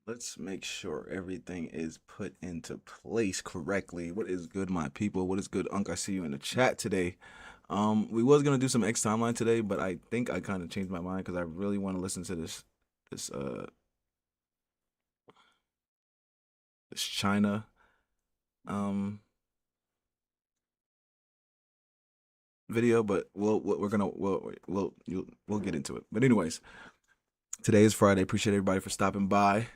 Let's make sure everything is put into place correctly. What is good, my people? What is good, Unc? I see you in the chat today. We was gonna do some X timeline today, but I think I kind of changed my mind because I really want to listen to this this China um video, but we'll get into it. But anyways, today is Friday. Appreciate everybody for stopping by.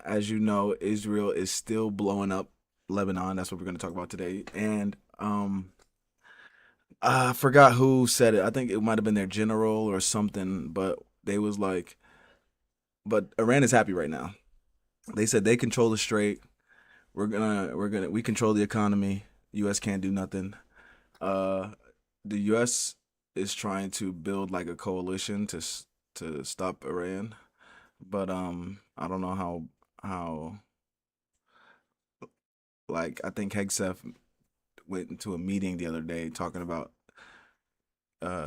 As you know, Israel is still blowing up Lebanon. That's what we're going to talk about today. And I forgot who said it. I think it might have been their general or something, but they was like, but Iran is happy right now. They said they control the strait. We control the economy. US can't do nothing. Uh the US is trying to build like a coalition to stop Iran, but I don't know how like I think Hegseth went into a meeting the other day talking about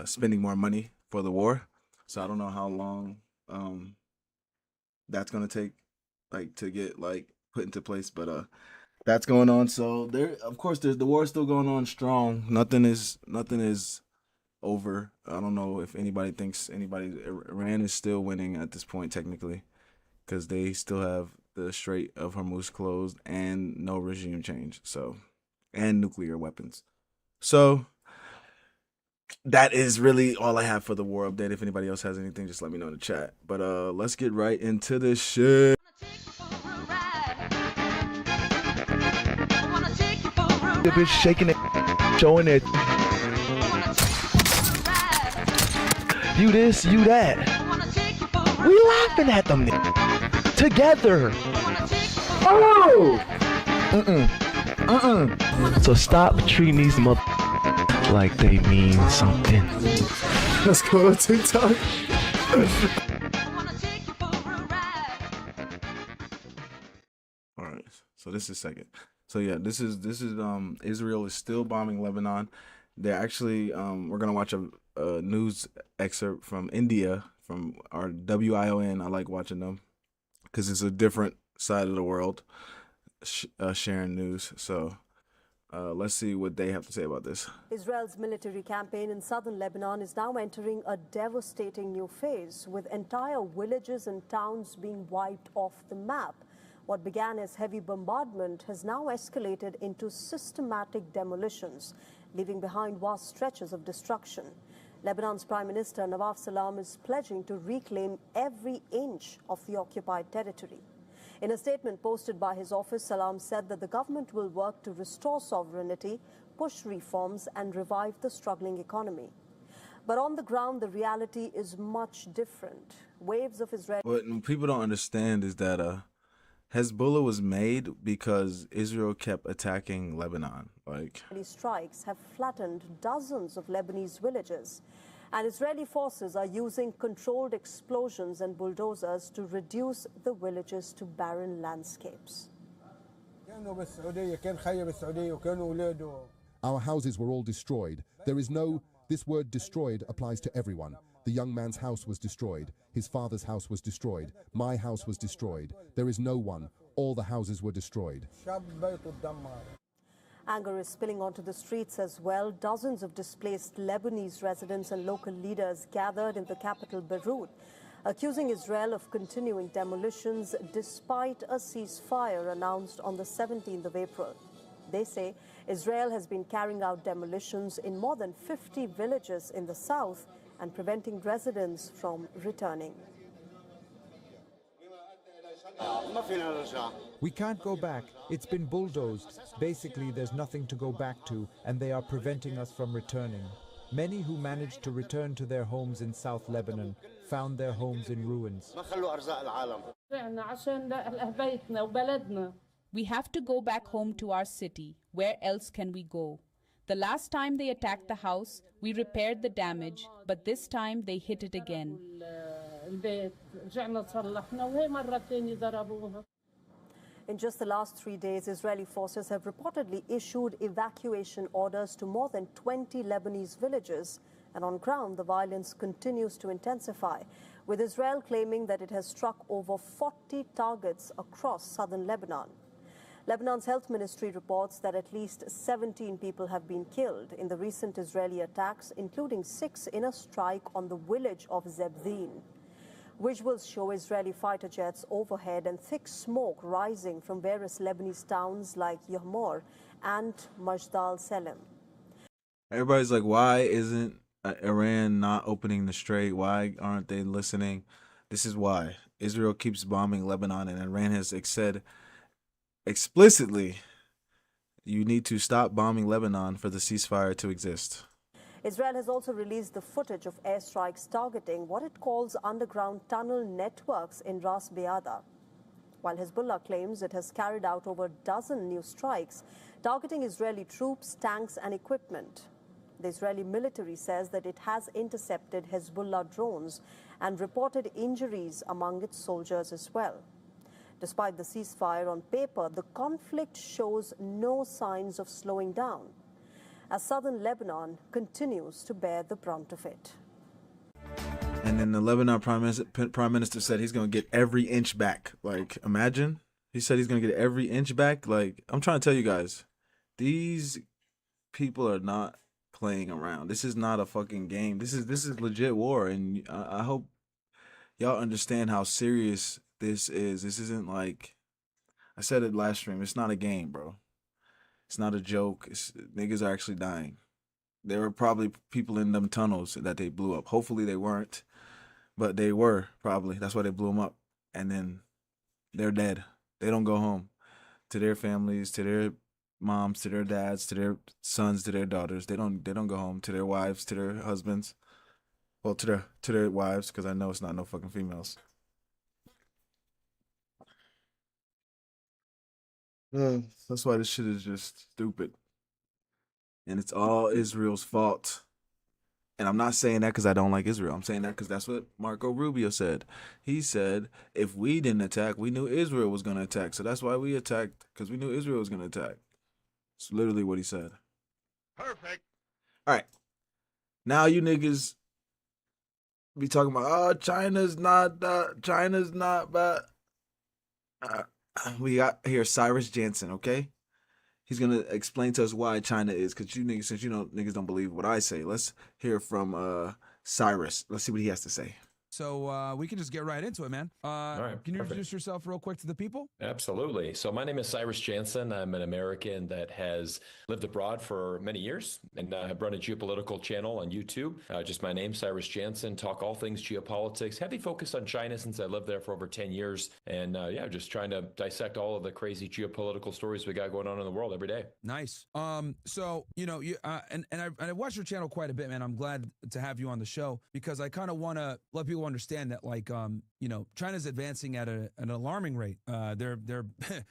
spending more money for the war. So I don't know how long that's gonna take like to get like put into place, but that's going on. So there, of course, there's the war is still going on strong. Nothing is over. I don't know if anybody thinks anybody Iran is still winning at this point technically because they still have the Strait of Hormuz closed and no regime change. So and nuclear weapons. So that is really all I have for the war update. If anybody else has anything, just let me know in the chat. But let's get right into this shit. The bitch shaking it, showing it. You this, you that. We laughing at them together. Oh! So stop treating these mother like they mean something. Let's go to TikTok. All right, so this is second. So yeah, this is Israel is still bombing Lebanon. They're actually we're gonna watch a news excerpt from India from our WION. I like watching them because it's a different side of the world sharing news. So let's see what they have to say about this. Israel's military campaign in southern Lebanon is now entering a devastating new phase, with entire villages and towns being wiped off the map. What began as heavy bombardment has now escalated into systematic demolitions, leaving behind vast stretches of destruction. Lebanon's Prime Minister Nawaf Salam is pledging to reclaim every inch of the occupied territory. In a statement posted by his office, Salam said that the government will work to restore sovereignty, push reforms, and revive the struggling economy. But on the ground, the reality is much different. Waves of Israel. What people don't understand is that Hezbollah was made because Israel kept attacking Lebanon. Like strikes have flattened dozens of Lebanese villages, and Israeli forces are using controlled explosions and bulldozers to reduce the villages to barren landscapes. Our houses were all destroyed. This word destroyed applies to everyone. The young man's house was destroyed. His father's house was destroyed. My house was destroyed. There is no one. All the houses were destroyed. Anger is spilling onto the streets as well. Dozens of displaced Lebanese residents and local leaders gathered in the capital, Beirut, accusing Israel of continuing demolitions despite a ceasefire announced on the 17th of April. They say Israel has been carrying out demolitions in more than 50 villages in the south and preventing residents from returning. We can't go back. It's been bulldozed. Basically, there's nothing to go back to, and they are preventing us from returning. Many who managed to return to their homes in South Lebanon found their homes in ruins. We have to go back home to our city. Where else can we go? The last time they attacked the house, we repaired the damage, but this time they hit it again. In just the last 3 days, Israeli forces have reportedly issued evacuation orders to more than 20 Lebanese villages. And on ground, the violence continues to intensify, with Israel claiming that it has struck over 40 targets across southern Lebanon. Lebanon's health ministry reports that at least 17 people have been killed in the recent Israeli attacks, including 6 in a strike on the village of Zebdin. Visuals show Israeli fighter jets overhead and thick smoke rising from various Lebanese towns like Yahmor and Majdal Salem. Everybody's like, why isn't Iran not opening the strait? Why aren't they listening? This is why. Israel keeps bombing Lebanon, and Iran has said explicitly, you need to stop bombing Lebanon for the ceasefire to exist. Israel has also released the footage of airstrikes targeting what it calls underground tunnel networks in Ras Beada, while Hezbollah claims it has carried out over a dozen new strikes targeting Israeli troops, tanks and equipment. The Israeli military says that it has intercepted Hezbollah drones and reported injuries among its soldiers as well. Despite the ceasefire on paper, the conflict shows no signs of slowing down, as southern Lebanon continues to bear the brunt of it. And then the Lebanon prime minister said he's going to get every inch back. Like, imagine. He said he's going to get every inch back. Like, I'm trying to tell you guys, these people are not playing around. This is not a fucking game. This is legit war, and I hope y'all understand how serious this is. This isn't like, I said it last stream, it's not a game, bro. It's not a joke. Niggas are actually dying. There were probably people in them tunnels that they blew up. Hopefully they weren't, but they were probably. That's why they blew them up. And then they're dead. They don't go home to their families, to their moms, to their dads, to their sons, to their daughters. They don't go home to their wives, to their husbands. Well, to their wives, because I know it's not no fucking females. That's why this shit is just stupid. And it's all Israel's fault. And I'm not saying that because I don't like Israel. I'm saying that because that's what Marco Rubio said. He said, if we didn't attack, we knew Israel was going to attack. So that's why we attacked, because we knew Israel was going to attack. It's literally what he said. Perfect. All right. Now you niggas be talking about, oh, China's not bad. We got here Cyrus Jansen, okay? He's gonna explain to us why China is, because you niggas, since niggas don't believe what I say, let's hear from Cyrus. Let's see what he has to say. So we can just get right into it, man. All right, can you perfect. introduce yourself real quick to the people? Absolutely. So my name is Cyrus Jansen. I'm an American that has lived abroad for many years, and have run a geopolitical channel on YouTube. Just my name, Cyrus Jansen. Talk all things geopolitics. Heavy focus on China since I lived there for over 10 years. And yeah, just trying to dissect all of the crazy geopolitical stories we got going on in the world every day. Nice. So you and I watched your channel quite a bit, man. I'm glad to have you on the show because I kind of want to let people understand that, like, China's advancing at an alarming rate. They're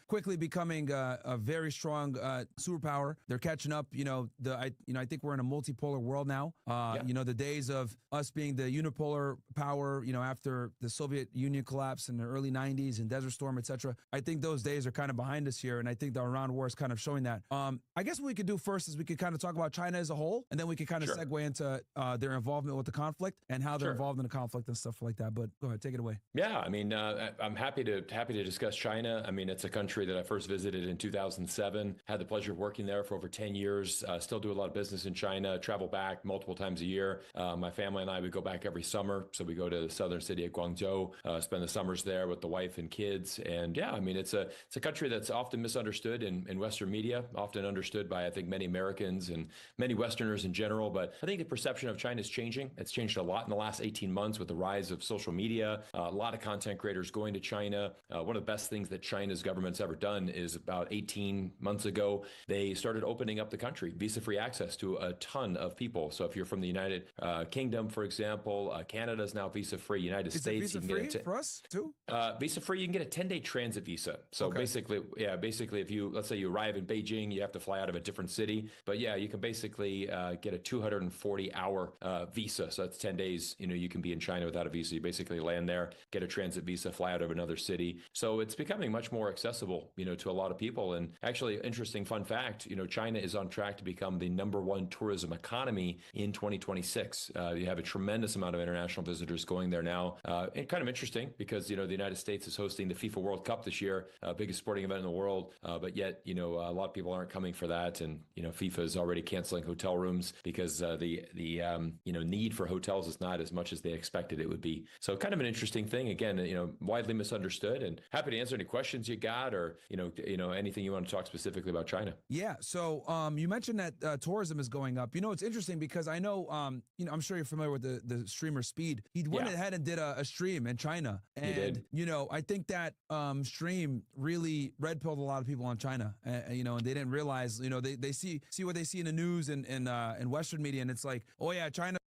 quickly becoming a very strong superpower. They're catching up. I think we're in a multipolar world now. The days of us being the unipolar power, after the Soviet Union collapse in the early 90s and Desert Storm, etc. I think those days are kind of behind us here, and I think the Iran war is kind of showing that. I guess what we could do first is we could kind of talk about China as a whole, and then we could kind of segue into their involvement with the conflict and how they're involved in the conflict and stuff like that. But go ahead, take it away. Yeah, I mean, I'm happy to discuss China. I mean, it's a country that I first visited in 2007. Had the pleasure of working there for over 10 years. Still do a lot of business in China. Travel back multiple times a year. My family and I would go back every summer. So we go to the southern city of Guangzhou, spend the summers there with the wife and kids. And yeah, I mean, it's a country that's often misunderstood in Western media, often understood by I think many Americans and many Westerners in general. But I think the perception of China is changing. It's changed a lot in the last 18 months with the rise of social media. A lot of content creators going to China. One of the best things that China's government's ever done is about 18 months ago, they started opening up the country, visa-free access to a ton of people. So if you're from the United Kingdom, for example, Canada is now visa-free. United States, it visa-free for us too? Visa-free, you can get a 10-day transit visa. So basically, if let's say you arrive in Beijing, you have to fly out of a different city. But yeah, you can basically get a 240-hour visa. So that's 10 days, you can be in China without a visa. You basically land there, get a transit visa, fly out of another city. So it's becoming much more accessible, to a lot of people. And actually, interesting fun fact, China is on track to become the #1 tourism economy in 2026. You have a tremendous amount of international visitors going there now. And kind of interesting because, the United States is hosting the FIFA World Cup this year, biggest sporting event in the world. But yet, a lot of people aren't coming for that. And, FIFA is already canceling hotel rooms because the need for hotels is not as much as they expected it would be. So kind of an interesting thing. Again, widely misunderstood, and happy to answer any questions you got, or, anything you want to talk specifically about China. Yeah. So you mentioned that tourism is going up. It's interesting because I know, I'm sure you're familiar with the streamer Speed. He went ahead and did a stream in China. And, He did. I think that stream really red pilled a lot of people on China, and they didn't realize, they see what they see in the news and in Western media. And it's like, oh yeah, China,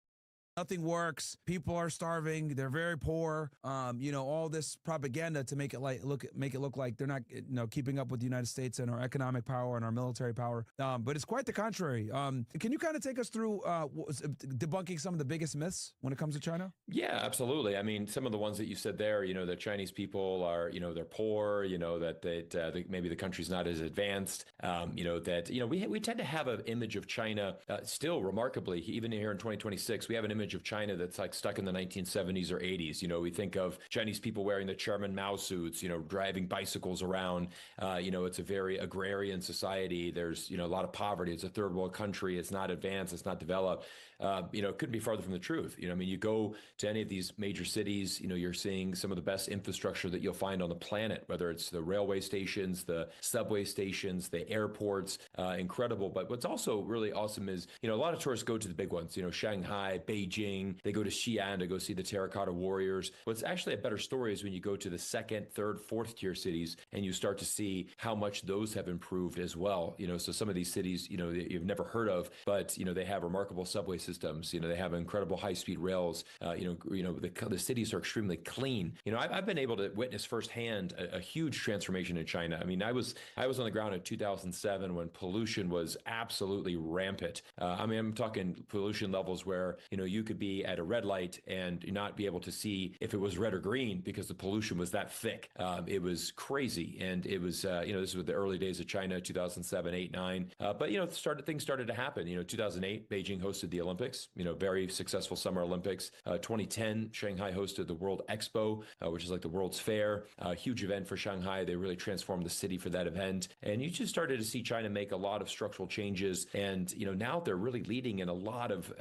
nothing works. People are starving. They're very poor. All this propaganda to make it look like they're not, keeping up with the United States and our economic power and our military power. But it's quite the contrary. Can you kind of take us through debunking some of the biggest myths when it comes to China? Yeah, absolutely. I mean, some of the ones that you said there, the Chinese people are, they're poor, that maybe the country's not as advanced, we tend to have an image of China still remarkably, even here in 2026, we have an image of China that's like stuck in the 1970s or 80s. We think of Chinese people wearing the Chairman Mao suits, driving bicycles around. It's a very agrarian society. There's, a lot of poverty. It's a third world country. It's not advanced. It's not developed. It couldn't be farther from the truth. You go to any of these major cities, you're seeing some of the best infrastructure that you'll find on the planet, whether it's the railway stations, the subway stations, the airports, incredible. But what's also really awesome is, a lot of tourists go to the big ones, Shanghai, Beijing, they go to Xi'an to go see the terracotta warriors. What's actually a better story is when you go to the second, third, fourth tier cities and you start to see how much those have improved as well. So some of these cities, you've never heard of, but, they have remarkable subway systems. They have incredible high-speed rails. The cities are extremely clean. I've been able to witness firsthand a huge transformation in China. I mean, I was on the ground in 2007 when pollution was absolutely rampant. I'm talking pollution levels where, you could be at a red light and not be able to see if it was red or green because the pollution was that thick. It was crazy. And it was, this was the early days of China, 2007, 8, 9. But, things started to happen. 2008, Beijing hosted the Olympics, very successful Summer Olympics. 2010, Shanghai hosted the World Expo, which is like the World's Fair, a huge event for Shanghai. They really transformed the city for that event. And you just started to see China make a lot of structural changes. And, now they're really leading in a lot of,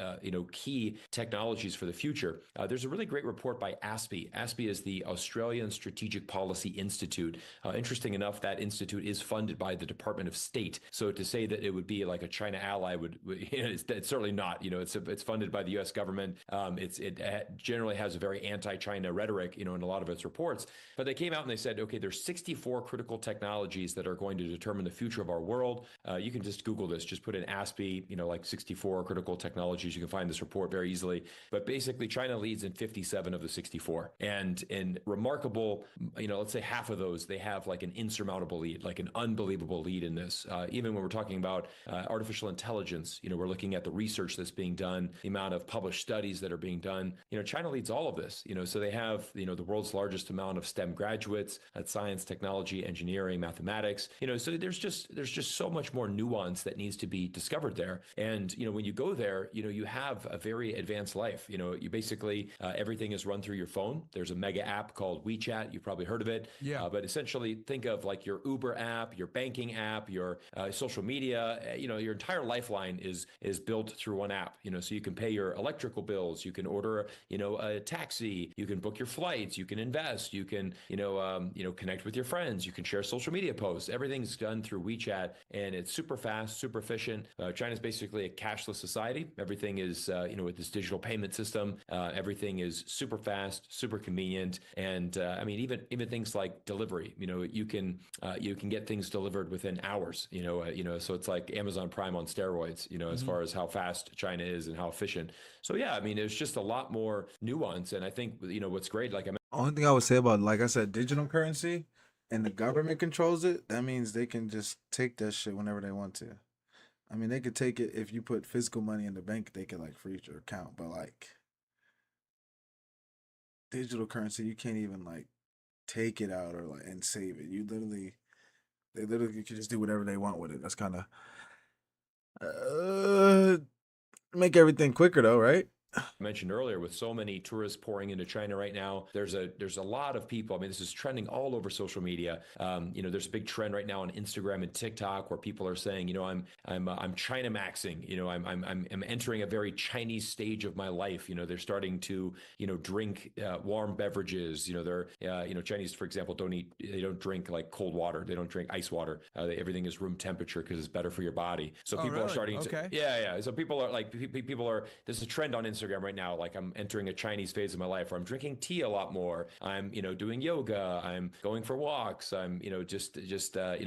key technologies for the future. There's a really great report by ASPI. ASPI is the Australian Strategic Policy Institute. Interesting enough, that institute is funded by the Department of State. So to say that it would be like a China ally it's certainly not. It's funded by the U.S. government. It generally has a very anti-China rhetoric, in a lot of its reports. But they came out and they said, okay, there's 64 critical technologies that are going to determine the future of our world. You can just Google this, just put in ASPI, like 64 critical technologies. You can find this report very easily. But basically, China leads in 57 of the 64. And in remarkable, let's say half of those, they have like an insurmountable lead, like an unbelievable lead in this. Even when we're talking about artificial intelligence, we're looking at the research that's being done, the amount of published studies that are being done. China leads all of this. So they have, the world's largest amount of STEM graduates at science, technology, engineering, mathematics. So there's just so much more nuance that needs to be discovered there. And when you go there, you have a very advanced life. You basically everything is run through your phone. There's a mega app called WeChat. You've probably heard of it. Yeah. But essentially, think of like your Uber app, your banking app, your social media. Your entire lifeline is built through one app. So you can pay your electrical bills. You can order, a taxi. You can book your flights. You can invest. You can, connect with your friends. You can share social media posts. Everything's done through WeChat, and it's super fast, super efficient. China's basically a cashless society. Everything is, with this digital payment system, everything is super fast, super convenient, and even things like delivery. You can get things delivered within hours. So it's like Amazon Prime on steroids. As far as how fast China is and how efficient. So yeah, there's just a lot more nuance, and I think what's great. Like Only thing I would say about, like I said, digital currency, and the government controls it. That means they can just take that shit whenever they want to. They could take it if you put physical money in the bank. They could like freeze your account, but like digital currency, you can't even like take it out or like and save it. They literally can just do whatever they want with it. That's kind of uh make everything quicker though, right? Mentioned earlier, with so many tourists pouring into China right now, there's a lot of people. I mean, this is trending all over social media. There's a big trend right now on Instagram and TikTok where people are saying, I'm China maxing. I'm entering a very Chinese stage of my life. They're starting to drink warm beverages. Chinese, for example, they don't drink like cold water. They don't drink ice water. Everything is room temperature because it's better for your body. So people are starting to yeah. So people are like there's a trend on Instagram right now, like I'm entering a Chinese phase of my life where I'm drinking tea a lot more. I'm, doing yoga. I'm going for walks. I'm, just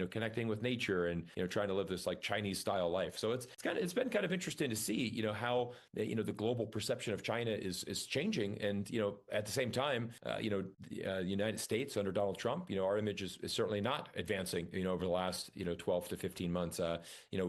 connecting with nature and, trying to live this like Chinese style life. So it's been kind of interesting to see, how, the global perception of China is changing. And, at the same time, the United States under Donald Trump, our image is certainly not advancing, over the last, 12 to 15 months.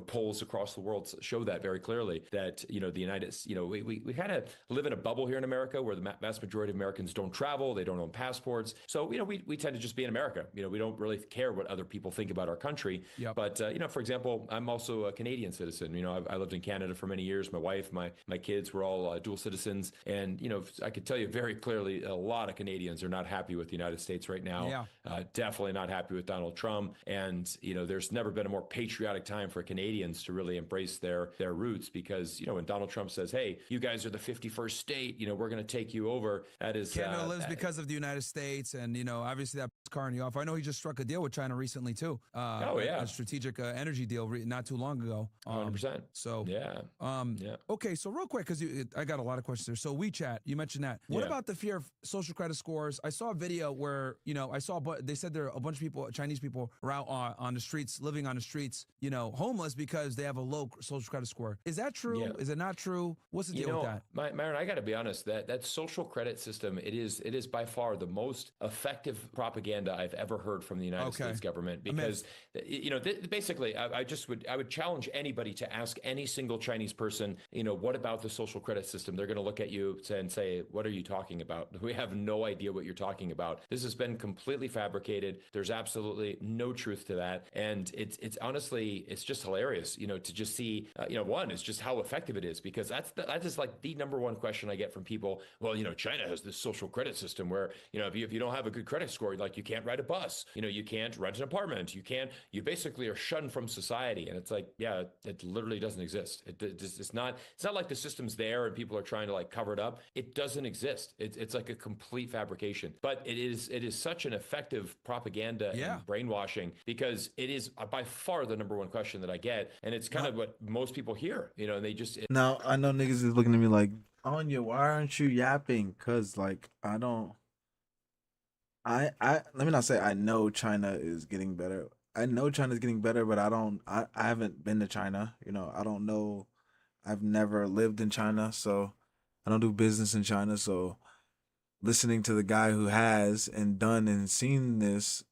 Polls across the world show that very clearly that, the United, we kind of live in a bubble here in America where the vast majority of Americans don't travel, they don't own passports. So, we tend to just be in America. We don't really care what other people think about our country. Yep. But, for example, I'm also a Canadian citizen. I lived in Canada for many years. My wife, my kids were all dual citizens. And, I could tell you very clearly, a lot of Canadians are not happy with the United States right now. Yeah. Definitely not happy with Donald Trump. And, there's never been a more patriotic time for Canadians to really embrace their roots because, when Donald Trump says, hey, you guys are the 51st state, we're going to take you over. That is Canada lives because of the United States, and obviously that's carrying you off. I know he just struck a deal with China recently too. A strategic energy deal not too long ago. 100%. So yeah. Okay, so real quick, because I got a lot of questions there. So WeChat, you mentioned that. What about the fear of social credit scores? I saw a video where they said there are a bunch of people, Chinese people, are out on the streets, living on the streets, homeless because they have a low social credit score. Is that true? Yeah. Is it not true? What's the deal with that? Myron, I got to be honest, that social credit system, it is by far the most effective propaganda I've ever heard from the United States government because, basically, I would challenge anybody to ask any single Chinese person, what about the social credit system? They're going to look at you and say, what are you talking about? We have no idea what you're talking about. This has been completely fabricated. There's absolutely no truth to that. And it's honestly, it's just hilarious, to just see, one, it's just how effective it is because that is like the number one question I get from people. Well, China has this social credit system where, if you don't have a good credit score, like you can't ride a bus, you can't rent an apartment, you basically are shunned from society. And it's like, yeah, it literally doesn't exist. It's not like the system's there and people are trying to like cover it up. It doesn't exist. It's like a complete fabrication, but it is such an effective propaganda and brainwashing because it is by far the number one question that I get. And it's kind of what most people hear, and they just. Now I know niggas is looking at me like, Anya, why aren't you yapping? Cause like I don't. Let me not say I know China is getting better. I know China's getting better, but I haven't been to China. I don't know. I've never lived in China, so I don't do business in China. So listening to the guy who has and done and seen this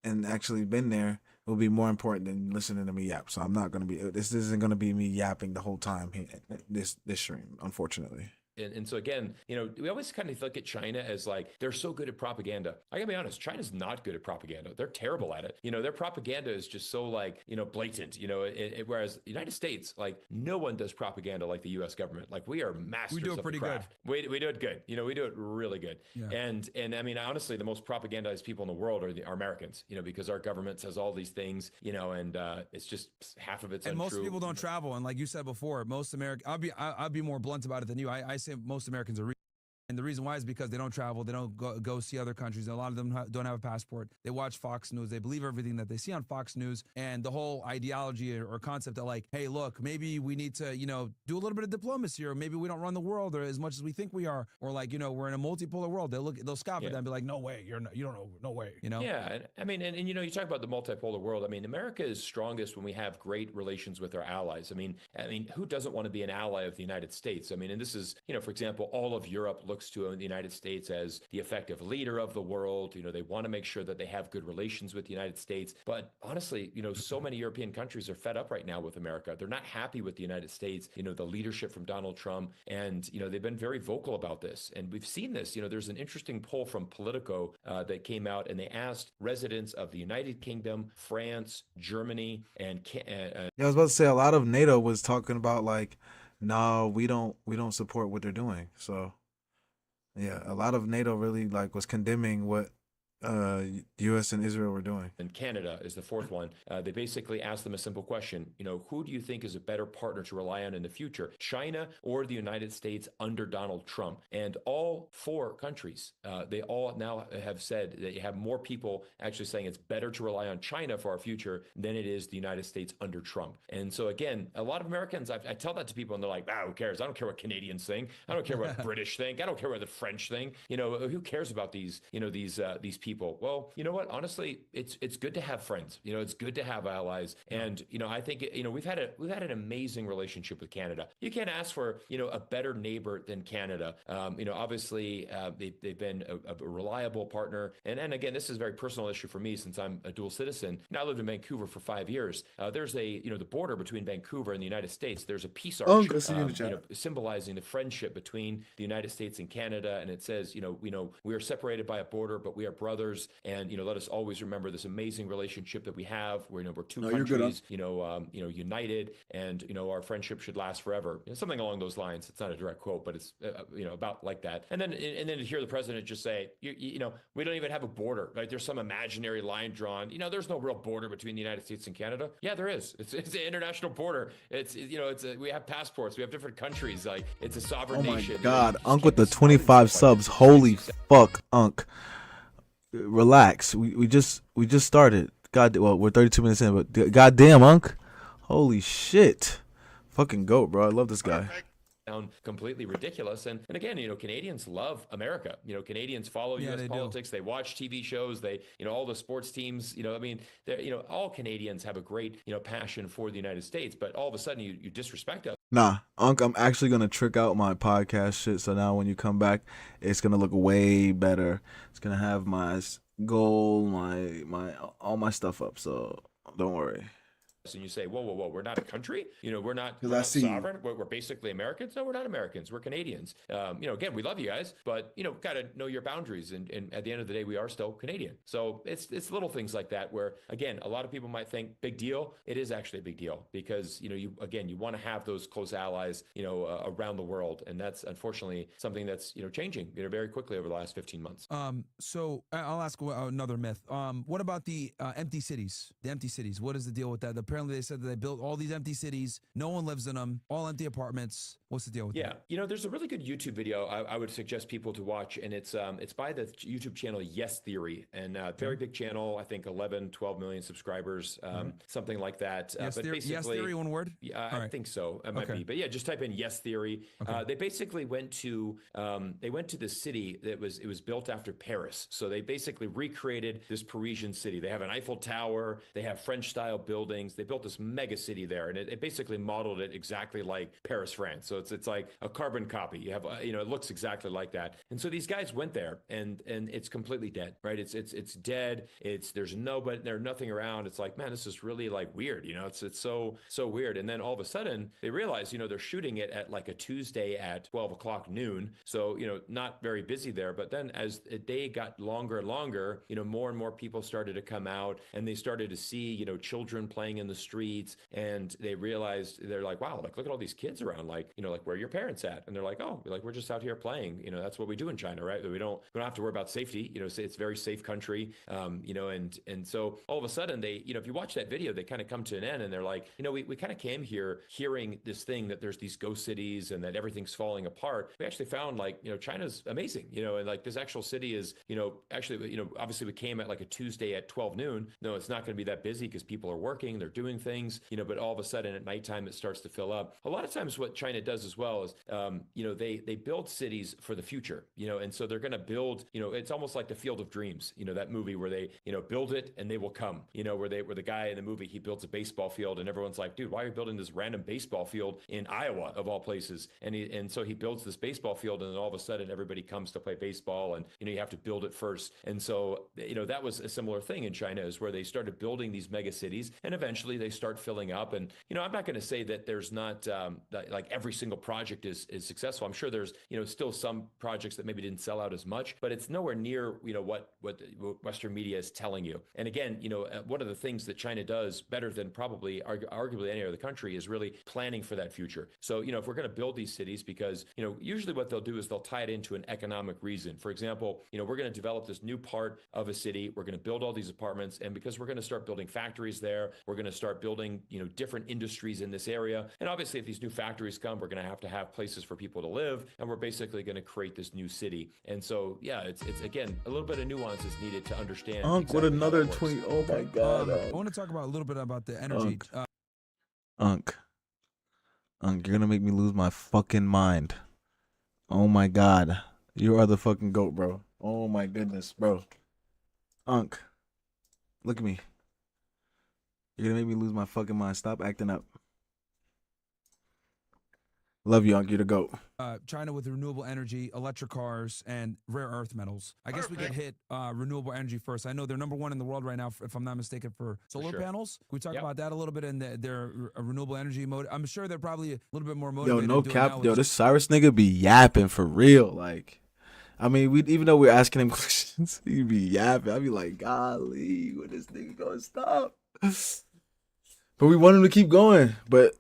and actually been there will be more important than listening to me yap. So I'm not gonna be. This isn't gonna be me yapping the whole time here. This stream, unfortunately. And so again, we always kind of look at China as like, they're so good at propaganda. I gotta be honest, China's not good at propaganda. They're terrible at it. Their propaganda is just so like, blatant, whereas the United States, like no one does propaganda like the US government. Like we are masters We do it of pretty the craft. We do it good. We do it really good. Yeah. And I mean, honestly, the most propagandized people in the world are Americans, because our government says all these things, and it's just half of it's and untrue. most people don't travel. And like you said before, most American, I'll be more blunt about it than you. I say most Americans are. And the reason why is because they don't travel, they don't go see other countries. A lot of them don't have a passport. They watch Fox News. They believe everything that they see on Fox News. And the whole ideology or concept that like, hey, look, maybe we need to, do a little bit of diplomacy, or maybe we don't run the world or as much as we think we are, or like, we're in a multipolar world. They'll scoff at that and be like, no way, you don't know, no way, Yeah, I mean, and you talk about the multipolar world. I mean, America is strongest when we have great relations with our allies. I mean, who doesn't want to be an ally of the United States? I mean, and this is, for example, all of Europe looks looks to the United States as the effective leader of the world. They want to make sure that they have good relations with the United States. But honestly, so many European countries are fed up right now with America. They're not happy with the United States, the leadership from Donald Trump. And, they've been very vocal about this. And we've seen this. There's an interesting poll from Politico that came out, and they asked residents of the United Kingdom, France, Germany, and Yeah, I was about to say a lot of NATO was talking about like, no, we don't support what they're doing. So yeah, a lot of NATO really like was condemning what U.S. and Israel were doing. and Canada is the fourth one. They basically asked them a simple question. Who do you think is a better partner to rely on in the future, China or the United States under Donald Trump? And all four countries, they all now have said that you have more people actually saying it's better to rely on China for our future than it is the United States under Trump. And so again, a lot of Americans, I tell that to people and they're like, who cares? I don't care what Canadians think. I don't care what British think. I don't care what the French think. Who cares about these people? Well, you know what? Honestly, it's good to have friends. It's good to have allies, and I think we've had an amazing relationship with Canada. You can't ask for a better neighbor than Canada. Obviously they've been a reliable partner, and again, this is a very personal issue for me since I'm a dual citizen. Now I lived in Vancouver for 5 years. There's the border between Vancouver and the United States. There's a peace arch, symbolizing the friendship between the United States and Canada, and it says we are separated by a border, but we are brothers. And let us always remember this amazing relationship that we have. We're two countries, united, and our friendship should last forever. Something along those lines. It's not a direct quote, but it's about like that. And then to hear the president just say, we don't even have a border. Right? There's some imaginary line drawn. There's no real border between the United States and Canada. Yeah, there is. It's an international border. We have passports. We have different countries. Like it's a sovereign nation. Oh my God, Unc with the 25 subs. Holy fuck, Unc. Relax. We just started. God, well, we're 32 minutes in, but goddamn, Unc. Holy shit. Fucking goat, bro. I love this guy. Sound completely ridiculous. And again, Canadians love America. Canadians follow U.S. politics. They watch TV shows. They, all the sports teams, all Canadians have a great, passion for the United States. But all of a sudden you disrespect us. Nah, Unc, I'm actually going to trick out my podcast shit. So now when you come back, it's going to look way better. It's going to have my goal, my all my stuff up. So don't worry. And you say, whoa, we're not a country. We're not sovereign. We're basically Americans. No, we're not Americans. We're Canadians. Again, we love you guys, but got to know your boundaries. And at the end of the day, we are still Canadian. So it's little things like that where, again, a lot of people might think big deal. It is actually a big deal because you want to have those close allies around the world, and that's unfortunately something that's changing very quickly over the last 15 months. So I'll ask another myth. What about the empty cities? The empty cities. What is the deal with that? Apparently, they said that they built all these empty cities. No one lives in them. All empty apartments. What's the deal with that? There's a really good YouTube video I would suggest people to watch, and it's by the YouTube channel Yes Theory, and very big channel. I think 11, 12 million subscribers, something like that. Yes, but basically, Yes Theory, one word. Yeah, I think so. It might be, but yeah, just type in Yes Theory. Okay. They basically went to the city that was built after Paris. So they basically recreated this Parisian city. They have an Eiffel Tower. They have French style buildings. They built this mega city there, and it basically modeled it exactly like Paris, France. So it's like a carbon copy. You have it looks exactly like that. And so these guys went there, and it's completely dead, right? It's dead. There's nothing around. It's like, man, this is really like weird. It's so weird. And then all of a sudden they realize they're shooting it at like a Tuesday at 12 o'clock noon. So not very busy there. But then as the day got longer and longer, more and more people started to come out, and they started to see children playing in the streets, and they realized they're like, wow, like look at all these kids around, like where are your parents at? And they're like, oh, we're just out here playing. That's what we do in China, right? We don't have to worry about safety. It's a very safe country. And so all of a sudden they, if you watch that video, they kind of come to an end, and they're like, we kind of came here hearing this thing that there's these ghost cities and that everything's falling apart. We actually found like, China's amazing, and like this actual city is, actually, obviously we came at like a Tuesday at 12 noon. No, it's not going to be that busy because people are working, they're doing things, but all of a sudden at nighttime it starts to fill up. A lot of times what China does does as well is, they build cities for the future, and so they're going to build, it's almost like the Field of Dreams, that movie where they, build it and they will come, where the guy in the movie, he builds a baseball field and everyone's like, dude, why are you building this random baseball field in Iowa of all places? And so he builds this baseball field and then all of a sudden everybody comes to play baseball and, you have to build it first. And so, that was a similar thing in China, is where they started building these mega cities and eventually they start filling up. And, I'm not going to say that there's not like every single project is successful. I'm sure there's, still some projects that maybe didn't sell out as much, but it's nowhere near, what Western media is telling you. And again, one of the things that China does better than probably arguably any other country is really planning for that future. So, if we're going to build these cities, because, usually what they'll do is they'll tie it into an economic reason. For example, we're going to develop this new part of a city. We're going to build all these apartments. And because we're going to start building factories there, we're going to start building, different industries in this area. And obviously, if these new factories come, we're going to have places for people to live. And we're basically going to create this new city. And so, yeah, it's again, a little bit of nuance is needed to understand. Unc, exactly with another how that 20. works. Oh my God. I want to talk about a little bit about the energy. Unc, you're gonna make me lose my fucking mind. Oh my God. You are the fucking GOAT, bro. Oh my goodness, bro. Unc, look at me. You're gonna make me lose my fucking mind. Stop acting up. Love you, Unc. You're the GOAT. China with renewable energy, electric cars, and rare earth metals. I guess we could hit renewable energy first. I know they're number one in the world right now, if I'm not mistaken, for solar panels. Can we talk about that a little bit in their renewable energy mode? I'm sure they're probably a little bit more motivated. Yo, no cap. Yo, this Cyrus nigga be yapping for real. Like, I mean, even though we're asking him questions, he be yapping. I be like, golly, when this nigga gonna stop? But we want him to keep going. But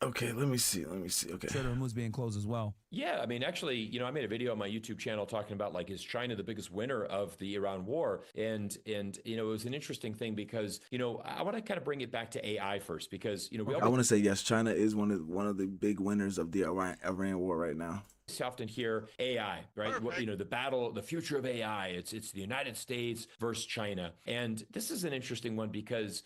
okay, let me see. Okay. Strait of Hormuz being closed as well. Yeah, I mean, actually, I made a video on my YouTube channel talking about, like, is China the biggest winner of the Iran war? And it was an interesting thing because, I want to kind of bring it back to AI first because, we I want to say yes, China is one of the big winners of the Iran war right now. often hear AI, right? The future of AI. It's the United States versus China, and this is an interesting one because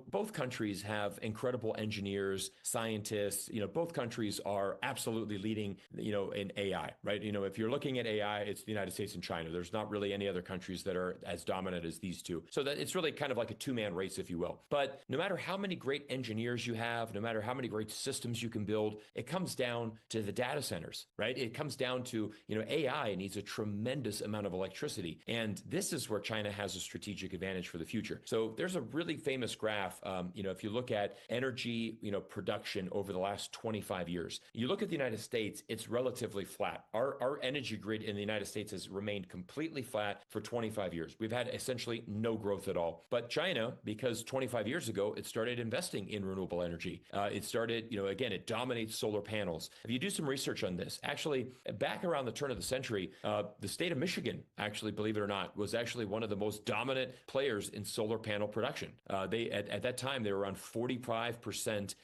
both countries have incredible engineers, scientists. Both countries are absolutely leading, in AI, right? If you're looking at AI, it's the United States and China. There's not really any other countries that are as dominant as these two. So that it's really kind of like a two-man race, if you will. But no matter how many great engineers you have, no matter how many great systems you can build, it comes down to the data centers, right? It comes down to, AI needs a tremendous amount of electricity. And this is where China has a strategic advantage for the future. So there's a really famous graph, if you look at energy, production over the last 25 years, you look at the United States, it's relatively flat. Our energy grid in the United States has remained completely flat for 25 years. We've had essentially no growth at all. But China, because 25 years ago, it started investing in renewable energy. It started, again, it dominates solar panels. If you do some research on this, actually, back around the turn of the century, the state of Michigan, actually, believe it or not, was actually one of the most dominant players in solar panel production. They at that time, they were around 45%,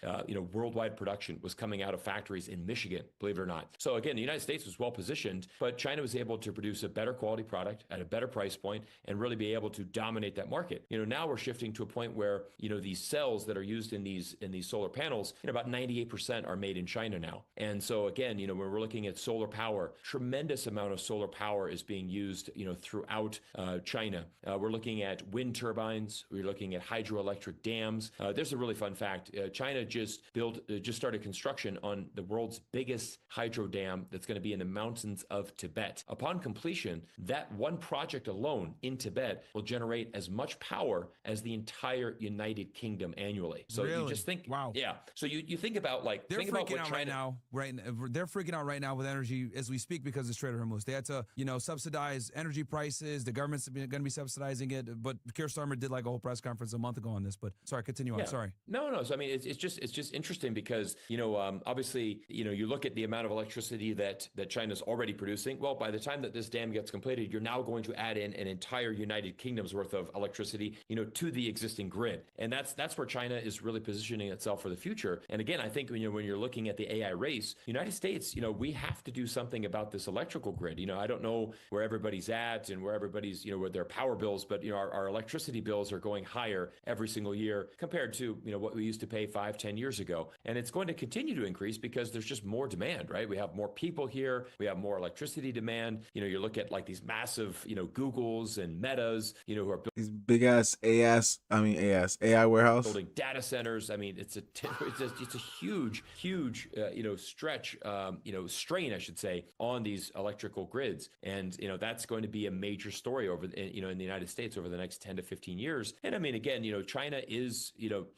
worldwide production was coming out of factories in Michigan, believe it or not. So again, the United States was well positioned, but China was able to produce a better quality product at a better price point and really be able to dominate that market. Now we're shifting to a point where, these cells that are used in these solar panels, about 98% are made in China now. And so again, when we're looking at solar power, tremendous amount of solar power is being used, throughout China. We're looking at wind turbines. We're looking at hydroelectric dams. There's a really fun fact. China just started construction on the world's biggest hydro dam that's going to be in the mountains of Tibet. Upon completion, that one project alone in Tibet will generate as much power as the entire United Kingdom annually. So really? You just think, wow. Yeah. So you think about they're think freaking about what out China, right now. Right, they're freaking out right now with energy as we speak because of the Strait of Hormuz. They had to, subsidize energy prices. The government's going to be subsidizing it. But Keir Starmer did like a whole press conference a month ago on this. But sorry, continue on. Yeah. Sorry. No. So I mean, it's just interesting because obviously you look at the amount of electricity electricity that China's already producing. Well, by the time that this dam gets completed, you're now going to add in an entire United Kingdom's worth of electricity, to the existing grid. And that's where China is really positioning itself for the future. And again, I think when you're looking at the AI race, United States, we have to do something about this electrical grid. I don't know where everybody's at and where everybody's, with their power bills, but our electricity bills are going higher every single year compared to, what we used to pay 5-10 years ago. And it's going to continue to increase because there's just more demand, right? We have more people here. We have more electricity demand. You look at like these massive, Googles and Metas, who are These big ass AI warehouse. building data centers. I mean, it's a huge, stretch, strain, I should say, on these electrical grids. And, that's going to be a major story over, in the United States over the next 10 to 15 years. And I mean, again, China is,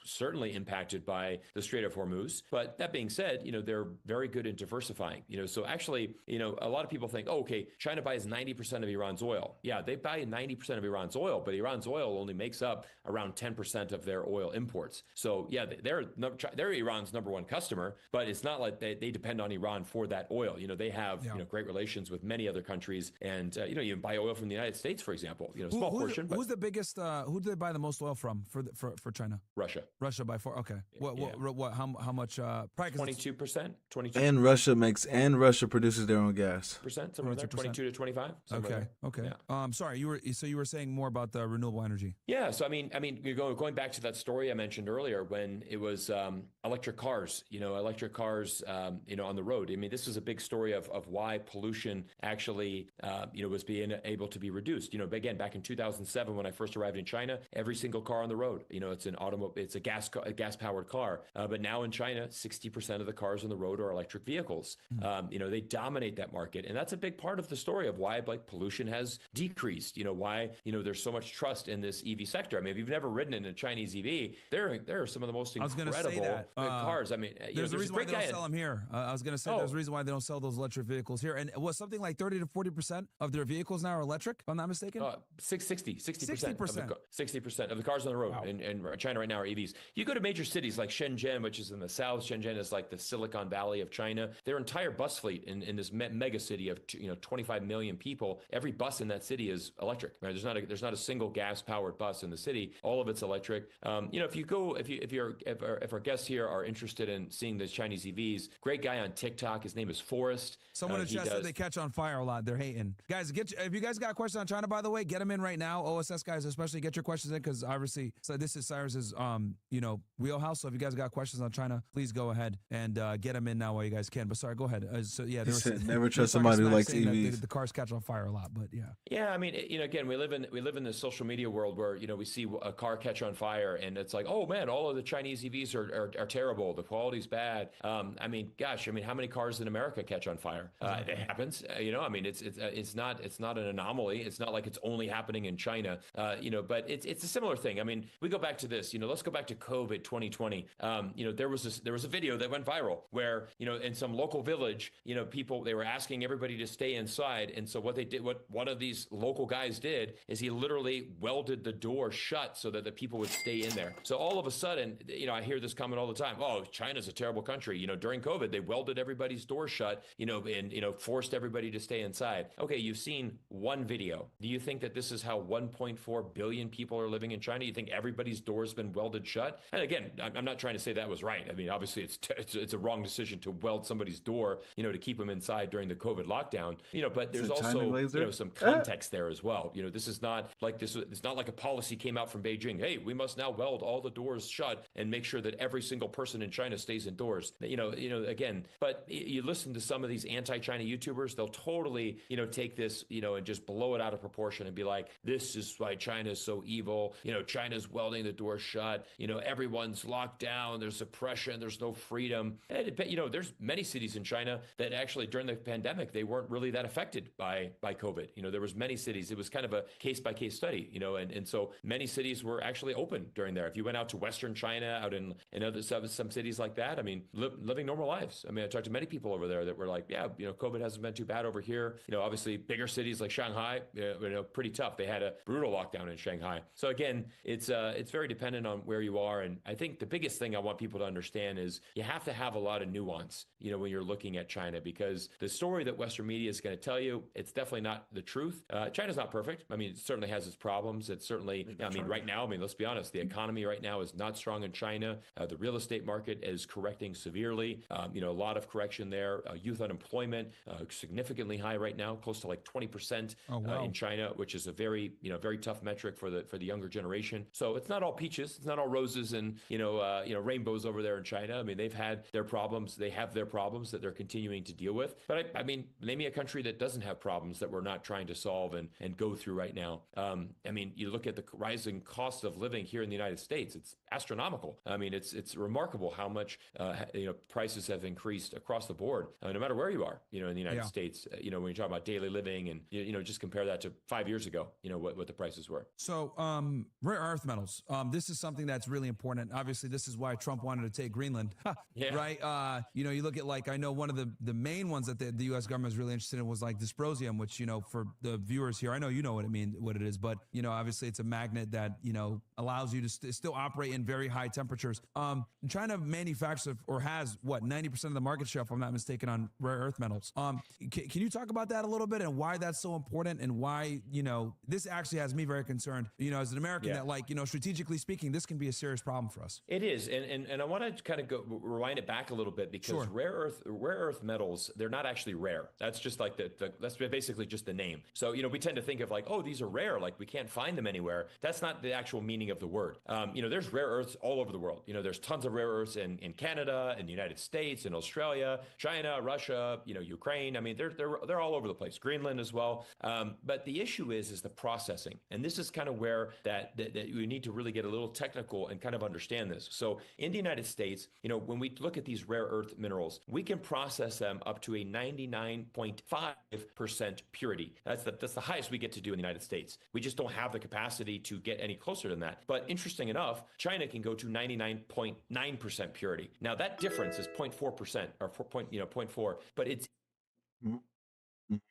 certainly impacted by the Strait of Hormuz. But that being said, they're very good in diversifying, so actually, a lot of people think, oh, okay, China buys 90% of Iran's oil. Yeah, they buy 90% of Iran's oil, but Iran's oil only makes up around 10% of their oil imports. So yeah, they're Iran's number one customer, but it's not like they depend on Iran for that oil. They have great relations with many other countries, and you buy oil from the United States, for example. Small portion. Who's the biggest? Who do they buy the most oil from for China? Russia. Russia by far. Okay. What? How much? Probably 22%. 22%. And Russia produces their own gas. Somewhere there, 22 to 25. Okay. Yeah. Sorry, you were saying more about the renewable energy. Yeah. So I mean, you're going back to that story I mentioned earlier when it was electric cars. On the road. I mean, this was a big story of why pollution actually was being able to be reduced. Again, back in 2007 when I first arrived in China, every single car on the road, it's a gas powered car. But now in China, 60% of the cars on the road are electric vehicles. They dominate that market, and that's a big part of the story of why pollution has decreased. Why there's so much trust in this EV sector. I mean, if you've never ridden in a Chinese EV, there are some of the most incredible cars. I mean, there's a reason why they don't sell them here. I was going to say there's a reason why they don't sell those electric vehicles here. And was something like 30 to 40% of their vehicles now are electric, if I'm not mistaken? 60% of the cars on the road in China right now are EVs. You go to major cities like Shenzhen, which is in the south. Shenzhen is like the Silicon Valley of China. Their entire bus fleet in this mega city of 25 million people, every bus in that city is electric. Right? There's not a single gas powered bus in the city. All of it's electric. If our guests here are interested in seeing the Chinese EVs, great guy on TikTok. His name is Forrest. Someone in chat said they catch on fire a lot. They're hating. Guys, if you guys got questions on China, by the way, get them in right now. OSS guys, especially, get your questions in because obviously, so this is Cyrus's, wheelhouse. So if you guys got questions on China, please go ahead and get them in now while you guys can. But sorry, go ahead. Never trust somebody who likes EVs. The cars catch on fire a lot, but yeah. Yeah, I mean, again, we live in this social media world where we see a car catch on fire, and it's like, oh man, all of the Chinese EVs are terrible. The quality's bad. I mean, how many cars in America catch on fire? It happens. I mean, it's not an anomaly. It's not like it's only happening in China. But it's a similar thing. I mean, we go back to this. Let's go back to COVID 2020. There was a video that went viral where in some local village, people, they were asking everybody to stay inside, and so what one of these local guys did is he literally welded the door shut so that the people would stay in there. So all of a sudden, I hear this comment all the time. Oh, China's a terrible country. During COVID, they welded everybody's door shut, and forced everybody to stay inside. Okay, you've seen one video. Do you think that this is how 1.4 billion people are living in China? You think everybody's door's been welded shut? And again, I'm not trying to say that was right. I mean, obviously it's a wrong decision to weld somebody's door, to keep them inside during the COVID lockdown. But there's also some context there as well. This is not like it's not like a policy came out from Beijing. Hey, we must now weld all the doors shut and make sure that every single person in China stays indoors. Again, but you listen to some of these anti-China YouTubers, they'll totally, take this, and just blow it out of proportion and be like, this is why China is so evil. China's welding the door shut. Everyone's locked down. There's oppression. There's no freedom. And, there's many cities in China that actually during the pandemic, they weren't really that affected by COVID. There was many cities. It was kind of a case by case study, and so many cities were actually open during there. If you went out to Western China, out in other some cities like that, I mean, living normal lives. I mean, I talked to many people over there that were like, yeah, COVID hasn't been too bad over here. Obviously bigger cities like Shanghai, pretty tough. They had a brutal lockdown in Shanghai. So again, it's very dependent on where you are. And I think the biggest thing I want people to understand is you have to have a lot of nuance, when you're looking at China, because the story that Western media is going to tell you, it's definitely not the truth. China's not perfect. I mean, it certainly has its problems. It's certainly, I mean, right now, I mean, let's be honest, the economy right now is not strong in China. The real estate market is correcting severely. A lot of correction there. Youth unemployment significantly high right now, close to like 20% in China, which is a very, very tough metric for the younger generation. So it's not all peaches, it's not all roses and rainbows over there in China. I mean, they've had their problems. They have their problems that they're continuing to deal with. But I mean, name me a country that doesn't have problems that we're not trying to solve and go through right now. I mean, you look at the rising cost of living here in the United States, it's astronomical. I mean, it's remarkable how much prices have increased across the board, no matter where you are, in the United States. When you talk about daily living and just compare that to 5 years ago, what the prices were. So rare earth metals. This is something that's really important. Obviously, this is why Trump wanted to take Greenland, right? You look at, like, I know one of the main ones that the U.S. government is really interested in was like dysprosium, which, for the viewers here, I know what it is, but obviously it's a magnet that allows you to still operate in very high temperatures. China manufactures or has 90% of the market share, if I'm not mistaken, on rare earth metals. Can you talk about that a little bit and why that's so important and why this actually has me very concerned, as an American, that, like, strategically speaking, this can be a serious problem for us. It is, and I want to kind of rewind it back a little bit, because rare earth metals, they're not actually rare. That's just like that's basically just the name. So we tend to think of like, oh, these are rare, like we can't find them anywhere. That's not the actual meaning of the word. There's rare earths all over the world. There's tons of rare earths in Canada, in the United States, in Australia, China, Russia, Ukraine. I mean, they're all over the place. Greenland as well. But the issue is the processing, and this is kind of where that we need to really get a little technical and kind of understand this. So in the United States, when we look at these rare earth minerals, we can process them up to a 99.5% purity. That's the highest we get to do in the United States. We just don't have the capacity to get any closer than that. But interesting enough, China can go to 99.9% purity. Now that difference is 0.4% or 0.4, but it's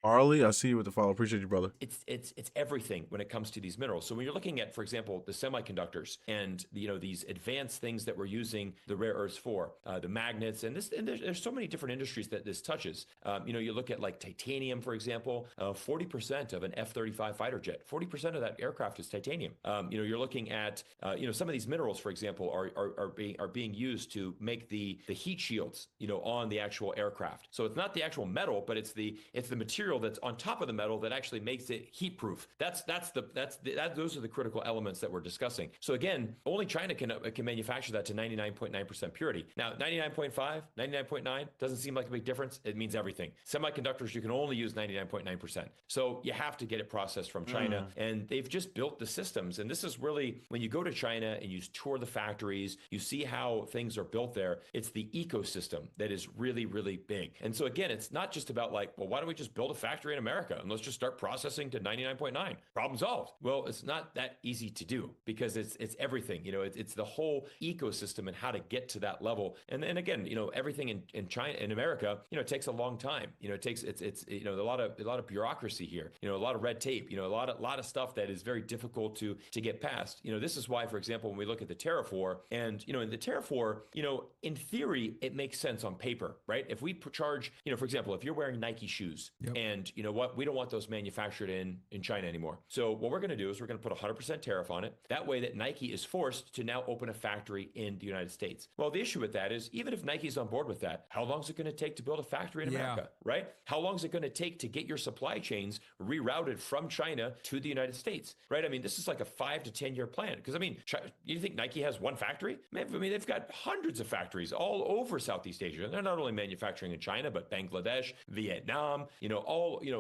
Marley, I see you with the follow. Appreciate you, brother. It's everything when it comes to these minerals. So when you're looking at, for example, the semiconductors and these advanced things that we're using the rare earths for, the magnets, and there's so many different industries that this touches. You look at like titanium, for example. 40% of an F-35 fighter jet, 40% of that aircraft is titanium. You're looking at some of these minerals, for example, are being used to make the heat shields on the actual aircraft. So it's not the actual metal, but it's the material that's on top of the metal that actually makes it heat proof. Those are the critical elements that we're discussing. So again, only China can manufacture that to 99.9% purity. Now 99.5, 99.9 doesn't seem like a big difference. It means everything. Semiconductors, you can only use 99.9%. So you have to get it processed from China, and they've just built the systems. And this is really, when you go to China and you tour the factories, you see how things are built there. It's the ecosystem that is really, really big. And so again, it's not just about like, well, why don't we just build a factory in America and let's just start processing to 99.9. Problem solved. Well, it's not that easy to do, because it's everything. It's the whole ecosystem and how to get to that level. And again, everything in China, in America, it takes a long time. It's a lot of bureaucracy here. A lot of red tape. A lot of stuff that is very difficult to get past. This is why, for example, when we look at the tariff war, and in the tariff war, in theory, it makes sense on paper, right? If we charge, for example, if you're wearing Nike shoes. And you know what? We don't want those manufactured in China anymore. So what we're going to do is we're going to put 100% tariff on it. That way that Nike is forced to now open a factory in the United States. Well, the issue with that is, even if Nike's on board with that, how long is it going to take to build a factory in America, right? How long is it going to take to get your supply chains rerouted from China to the United States, right? I mean, this is like a 5 to 10 year plan. Because I mean, you think Nike has one factory? They've got hundreds of factories all over Southeast Asia. They're not only manufacturing in China, but Bangladesh, Vietnam,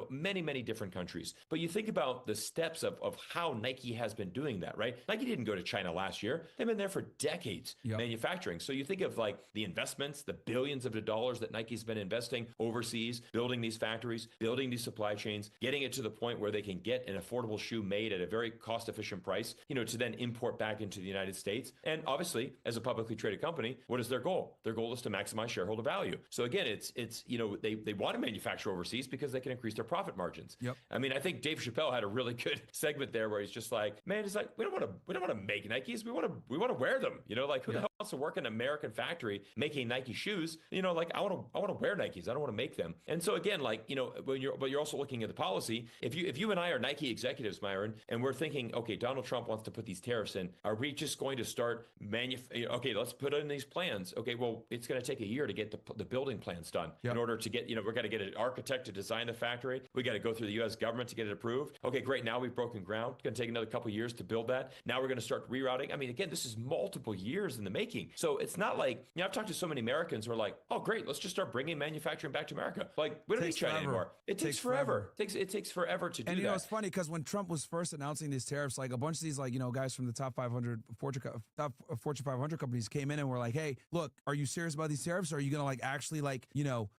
many different countries. But you think about the steps of how Nike has been doing that, right? Nike didn't go to China last year. They've been there for decades manufacturing. So you think of like the investments, the billions of dollars that Nike's been investing overseas, building these factories, building these supply chains, getting it to the point where they can get an affordable shoe made at a very cost-efficient price, to then import back into the United States. And obviously, as a publicly traded company, what is their goal? Their goal is to maximize shareholder value. So again, it's they want to manufacture overseas because they can increase their profit margins. I mean, I think Dave Chappelle had a really good segment there where he's just like, man, it's like we don't want to make Nikes. We want to wear them. Like who the hell wants wants to work in an American factory making Nike shoes, like I want to wear Nikes. I don't want to make them. And so again, like, but you're also looking at the policy. If you and I are Nike executives, Myron, and we're thinking, okay, Donald Trump wants to put these tariffs in, are we just going to start okay, let's put in these plans. Okay, well, it's going to take a year to get the building plans done. Yep. In order to get, we're going to get an architect to design the factory. We got to go through the U.S. government to get it approved. Okay, great. Now we've broken ground. It's going to take another couple of years to build that. Now we're going to start rerouting. I mean, again, this is multiple years in the making. So it's not like, I've talked to so many Americans who are like, oh, great, let's just start bringing manufacturing back to America. Like, we don't need China anymore. It takes forever. It takes forever to do that. And it's funny because when Trump was first announcing these tariffs, like a bunch of these, like, guys from the top 500 Fortune 500 companies came in and were like, hey, look, are you serious about these tariffs? Are you going to like actually like,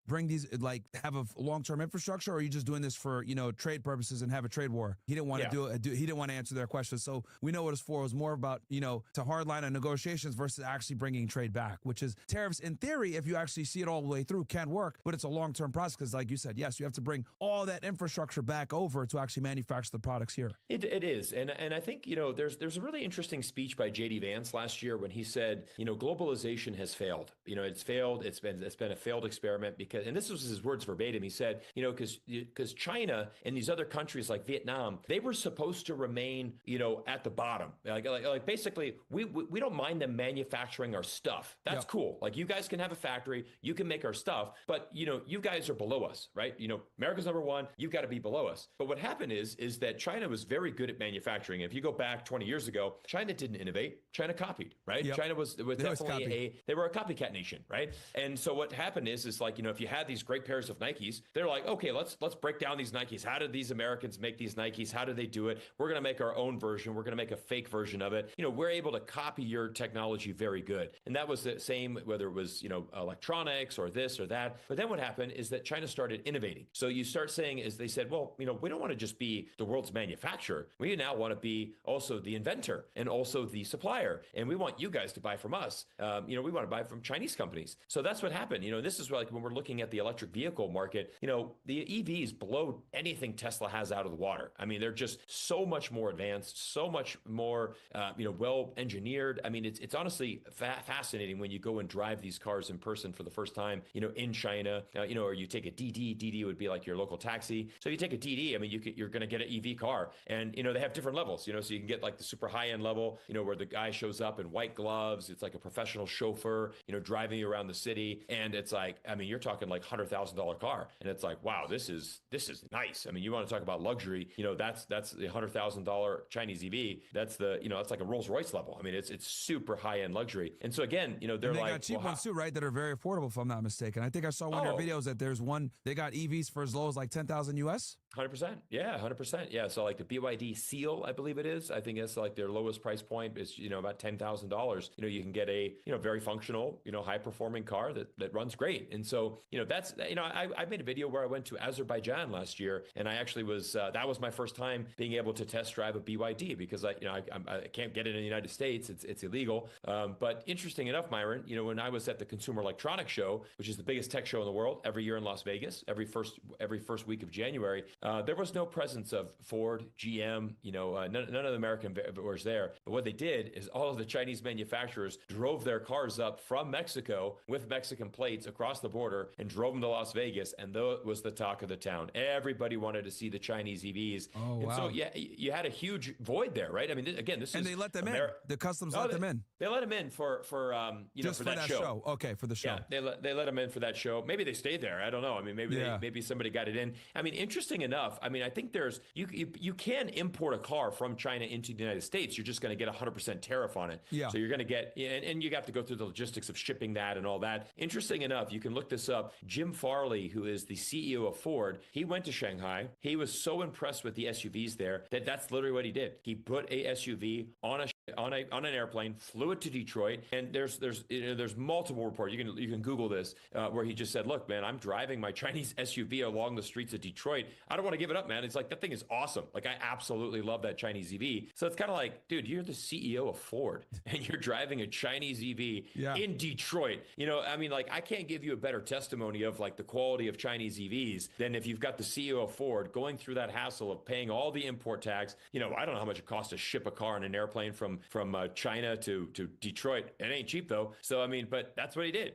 bring these, like have a long-term infrastructure, or are you just doing this for, trade purposes and have a trade war? He didn't want to do it. He didn't want to answer their questions. So we know what it's for. It was more about, to hardline on negotiations versus actually bringing trade back, which is tariffs in theory, if you actually see it all the way through, can work, but it's a long-term process because like you said, yes, you have to bring all that infrastructure back over to actually manufacture the products here. It is. And I think, there's a really interesting speech by J.D. Vance last year when he said, globalization has failed. It's failed. It's been a failed experiment because, and this was his words verbatim. He said, because China and these other countries like Vietnam, they were supposed to remain, at the bottom. Like basically, we don't mind them manufacturing our stuff. That's cool. Like you guys can have a factory, you can make our stuff, but you guys are below us, right? America's number one. You've got to be below us. But what happened is that China was very good at manufacturing. If you go back 20 years ago, China didn't innovate. China copied, right? Yep. China was definitely they were a copycat nation, right? And so what happened is like, if you had these great pairs of Nikes, they're like, okay, let's break down these Nikes. How did these Americans make these Nikes? How do they do it? We're going to make our own version. We're going to make a fake version of it. We're able to copy your technology very good. And that was the same, whether it was, electronics or this or that. But then what happened is that China started innovating. So you start saying is they said, well, we don't want to just be the world's manufacturer. We now want to be also the inventor and also the supplier. And we want you guys to buy from us. We want to buy from Chinese companies. So that's what happened. This is like when we're looking at the electric vehicle market, the EVs blow anything Tesla has out of the water. I mean, they're just so much more advanced, so much more, well engineered. I mean, it's honestly fascinating when you go and drive these cars in person for the first time, in China, or you take a DD. DD would be like your local taxi. So you take a DD, I mean, you're going to get an EV car, and they have different levels, so you can get like the super high end level, where the guy shows up in white gloves. It's like a professional chauffeur, driving you around the city, and it's like, I mean, you're talking like $100,000 car, and it's like, wow, this is nice. I mean, you want to talk about luxury, that's the $100,000 Chinese EV. That's that's like a Rolls Royce level. I mean, it's super high end luxury. And so again, they're they like, got cheap ones too, right? That are very affordable, if I'm not mistaken. I think I saw one of their videos that there's one, they got EVs for as low as like 10,000 US. 100%. Yeah, 100%. Yeah. So like the BYD Seal, I believe it is. I think it's like their lowest price point is, about $10,000. You can get a, very functional, high performing car that runs great. And so, that's, I made a video where I went to Azerbaijan last year, and I actually was, that was my first time being able to test drive a BYD because I can't get it in the United States. It's illegal. But interesting enough, Myron, when I was at the Consumer Electronics Show, which is the biggest tech show in the world every year in Las Vegas, every first week of January, there was no presence of Ford, GM, none of the American was there. But what they did is all of the Chinese manufacturers drove their cars up from Mexico with Mexican plates across the border and drove them to Las Vegas. And that was the talk of the town. Everybody wanted to see the Chinese EVs. Oh, wow. And so, yeah, you had a huge void there, right? I mean, again, this is... And they let them in. The customs let them in. They let them in for just for that show. Okay, for the show. Yeah, they let them in for that show. Maybe they stayed there. I don't know. I mean, maybe somebody got it in. I mean, interesting enough. I mean, I think there's you can import a car from China into the United States. You're just going to get 100% tariff on it. Yeah. So you're going to get and you have to go through the logistics of shipping that and all that. Interesting enough, you can look this up. Jim Farley, who is the CEO of Ford, he went to Shanghai. He was so impressed with the SUVs there that's literally what he did. He put a SUV on an airplane, flew it to Detroit, and there's multiple reports. You can Google this where he just said, "Look, man, I'm driving my Chinese SUV along the streets of Detroit. I don't want to give it up, man. It's like that thing is awesome. Like I absolutely love that Chinese EV." So it's kind of like, dude, you're the CEO of Ford and you're driving a Chinese EV in Detroit. I mean, like I can't give you a better testimony of like the quality of Chinese EVs than if you've got the CEO of Ford going through that hassle of paying all the import tax. I don't know how much it costs to ship a car on an airplane from from China to Detroit. It ain't cheap though. So I mean, but that's what he did.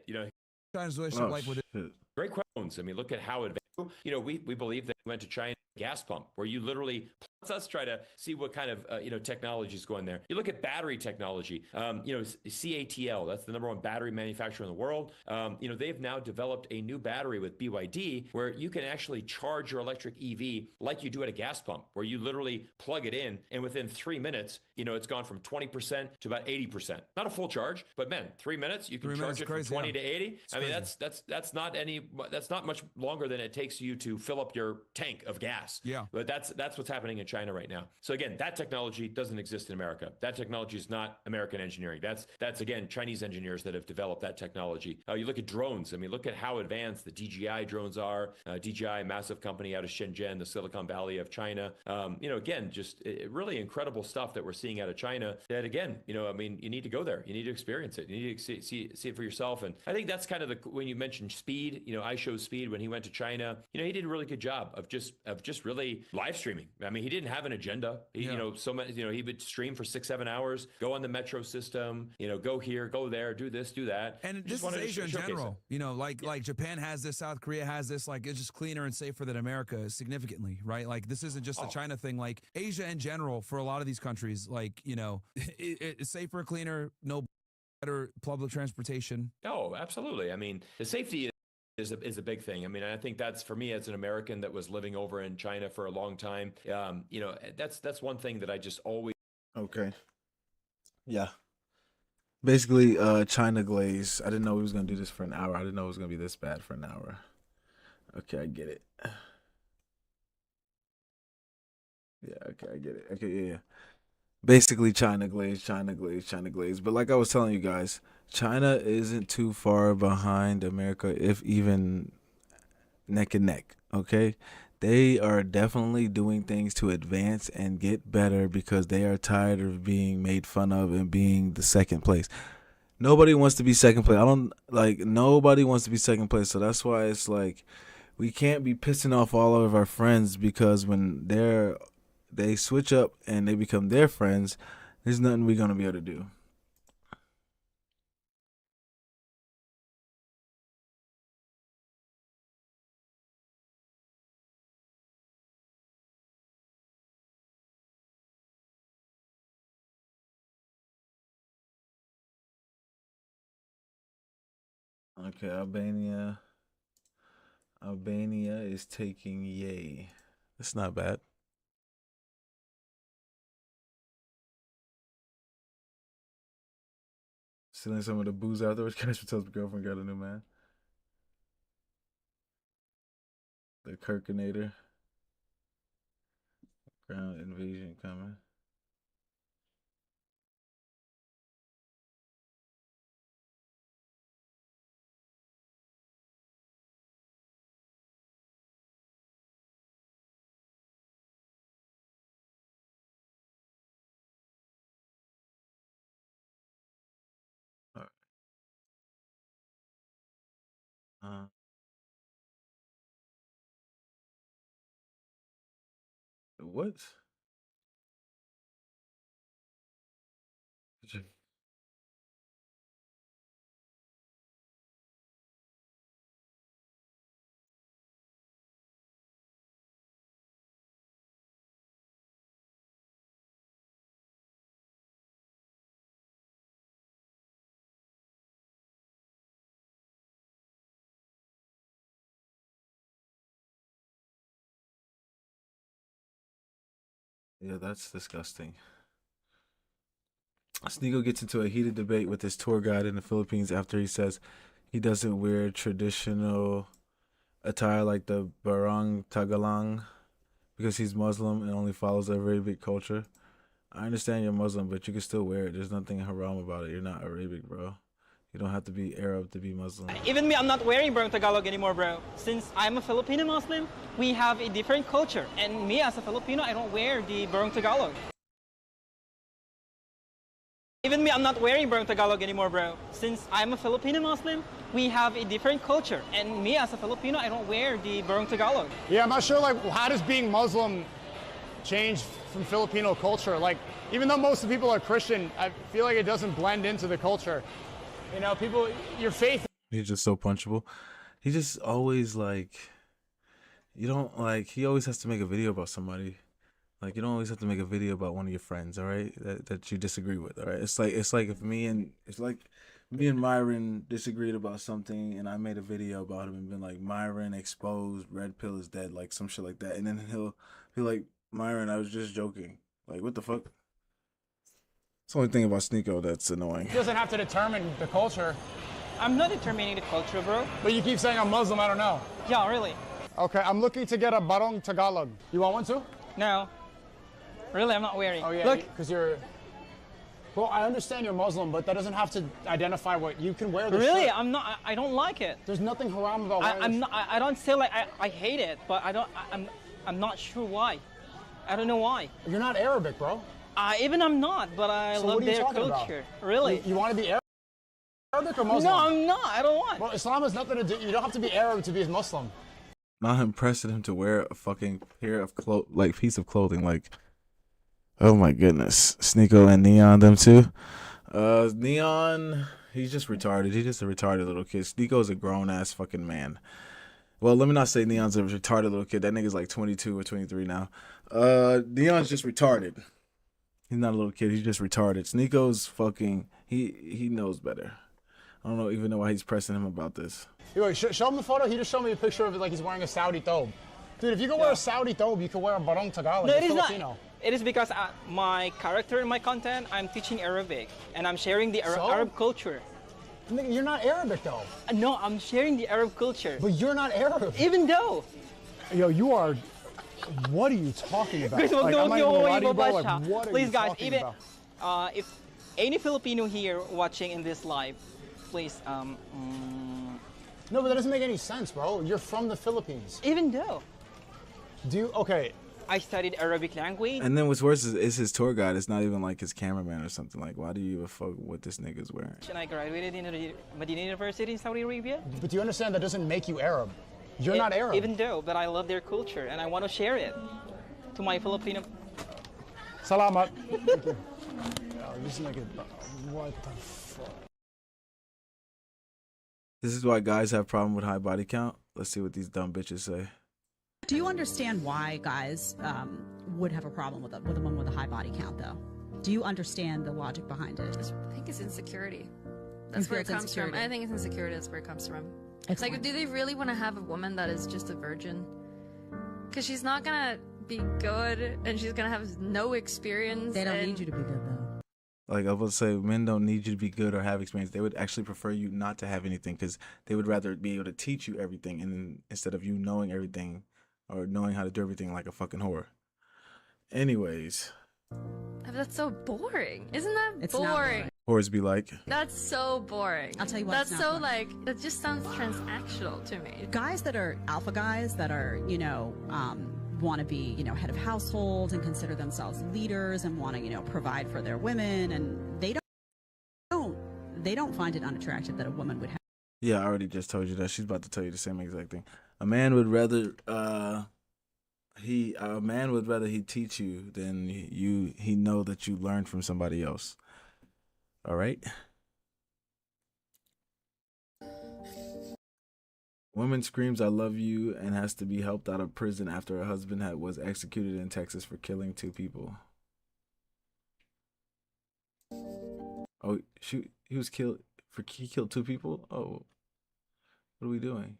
China's relationship like with it. Great questions. I mean, look at how advanced. We believe that he went to China gas pump, where you literally let's try to see what kind of technology is going there. You look at battery technology. CATL, that's the #1 battery manufacturer in the world. They've now developed a new battery with BYD where you can actually charge your electric EV like you do at a gas pump, where you literally plug it in, and within 3 minutes, it's gone from 20% to about 80%. Not a full charge, but man, 3 minutes you can charge it from 20 to 80. I mean, that's not much longer than it takes you to fill up your tank of gas. Yeah, but that's what's happening in China right now. So again, that technology doesn't exist in America. That technology is not American engineering. That's again Chinese engineers that have developed that technology. You look at drones. I mean, look at how advanced the DJI drones are. DJI, massive company out of Shenzhen, the Silicon Valley of China. Again, just really incredible stuff that we're seeing out of China. That again, I mean, you need to go there. You need to experience it. You need to see it for yourself. And I think that's kind of when you mentioned speed. I showed speed when he went to China. He did a really good job of just really live streaming. I mean, he didn't have an agenda. He would stream for 6-7 hours, go on the metro system, go here, go there, do this, do that. And this is Asia in general. Like Japan has this, South Korea has this. Like, it's just cleaner and safer than America significantly, right? Like, this isn't just a China thing. Like, Asia in general, for a lot of these countries, like, it's safer, cleaner, no better public transportation. Oh, absolutely. I mean, the safety is a big thing. I mean, I think that's, for me as an American that was living over in China for a long time, that's one thing that I just always. Okay. Yeah. Basically, China glaze. I didn't know we was going to do this for an hour. I didn't know it was going to be this bad for an hour. Okay, I get it. Yeah, okay, I get it. Okay, yeah. Basically, China glaze. But like I was telling you guys, China isn't too far behind America, if even neck and neck, okay? They are definitely doing things to advance and get better because they are tired of being made fun of and being the second place. Nobody wants to be second place. Nobody wants to be second place. So that's why it's like we can't be pissing off all of our friends, because when they switch up and they become their friends, there's nothing we're going to be able to do. Okay, Albania is taking yay. That's not bad. Stealing some of the booze afterwards. Casper tells the girlfriend got a new man. The Kirkinator. Ground invasion coming. What? Yeah, that's disgusting. Sneagle gets into a heated debate with his tour guide in the Philippines after he says he doesn't wear traditional attire like the Barong Tagalang because he's Muslim and only follows Arabic culture. I understand you're Muslim, but you can still wear it. There's nothing haram about it. You're not Arabic, bro. You don't have to be Arab to be Muslim. Even me, I'm not wearing Barong Tagalog anymore, bro. Since I'm a Filipino Muslim, we have a different culture. And me as a Filipino, I don't wear the Barong Tagalog. Even me, I'm not wearing Barong Tagalog anymore, bro. Since I'm a Filipino Muslim, we have a different culture. And me as a Filipino, I don't wear the Barong Tagalog. Yeah, I'm not sure, how does being Muslim change from Filipino culture. Like, even though most of the people are Christian, I feel like it doesn't blend into the culture. You know, people, your faith. He's just so punchable. He just always like, you don't like, he always has to make a video about somebody. Like, you don't always have to make a video about one of your friends, all right? That you disagree with, all right? It's like if me and Myron disagreed about something and I made a video about him and been like, Myron exposed, red pill is dead, like some shit like that. And then he'll be like, Myron, I was just joking. Like, what the fuck? It's the only thing about Sneeko that's annoying. He doesn't have to determine the culture. I'm not determining the culture, bro. But you keep saying I'm Muslim, I don't know. Yeah, really. Okay, I'm looking to get a barong Tagalog. You want one too? No. Really, I'm not wearing. Oh yeah, Look. because you're. Well, I understand you're Muslim, but that doesn't have to identify what you can wear. Really, shirt. I'm not. I don't like it. There's nothing haram about wearing I'm not. I don't say like I hate it, but I'm not sure why. I don't know why. You're not Arabic, bro. Even I'm not, but I So love what are you their talking culture. about? Really. You want to be Arabic or Muslim? No, I'm not. I don't want. Well, Islam has nothing to do. You don't have to be Arab to be a Muslim. Not him pressing him to wear a fucking pair of piece of clothing. Like, oh my goodness, Sneeko and Neon, them too. Neon, he's just retarded. He's just a retarded little kid. Sneeko's a grown ass fucking man. Well, let me not say Neon's a retarded little kid. That nigga's like 22 or 23 now. Neon's just retarded. He's not a little kid. He's just retarded. Sneeko's fucking. He knows better. I don't even know why he's pressing him about this. Wait, show him the photo. He just showed me a picture of it like he's wearing a Saudi thobe. Dude, if you can wear a Saudi thobe, you can wear a barong Tagalog. No, it is Filipino. not. It is because my character in my content, I'm teaching Arabic, and I'm sharing the Arab culture. Nigga, you're not Arabic though. No, I'm sharing the Arab culture. But you're not Arab. Even though. Yo, you are. What are you talking about? Guys, Like, I'm not even gonna lie to you, bro. Like, Please, what are you guys, talking even about? if any Filipino here watching in this live, please. No, but that doesn't make any sense, bro. You're from the Philippines. Even though. Do you? Okay. I studied Arabic language. And then what's worse is his tour guide. It's not even like his cameraman or something. Like, why do you even fuck what this nigga's wearing? And I graduated in Medina University in Saudi Arabia. But do you understand that doesn't make you Arab? You're not Arab. Even though, but I love their culture and I want to share it to my Filipino. Salamat. Thank you. Yo, this nigga, what the fuck? This is why guys have problem with high body count. Let's see what these dumb bitches say. Do you understand why guys would have a problem with a woman with a high body count, though? Do you understand the logic behind it? I think it's insecurity. That's where it comes from. I think it's insecurity. That's where it comes from. Excellent. Like, do they really want to have a woman that is just a virgin? Because she's not gonna be good, and she's gonna have no experience. They don't need you to be good, though. Like I would say, men don't need you to be good or have experience. They would actually prefer you not to have anything because they would rather be able to teach you everything, and instead of you knowing everything or knowing how to do everything like a fucking whore. Anyways. That's so boring. Isn't that It's boring? not boring. Whores be like. That's so boring. I'll tell you what, That's it's so not boring. like, that just sounds transactional to me. Guys that are alpha guys that are, want to be, head of households and consider themselves leaders and want to, provide for their women, and they don't find it unattractive that a woman would have. Yeah, I already just told you that. She's about to tell you the same exact thing. A man would rather he teach you than he know that you learned from somebody else. All right? Woman screams I love you and has to be helped out of prison after her husband was executed in Texas for killing 2 people. Oh, shoot, he killed 2 people? Oh. What are we doing?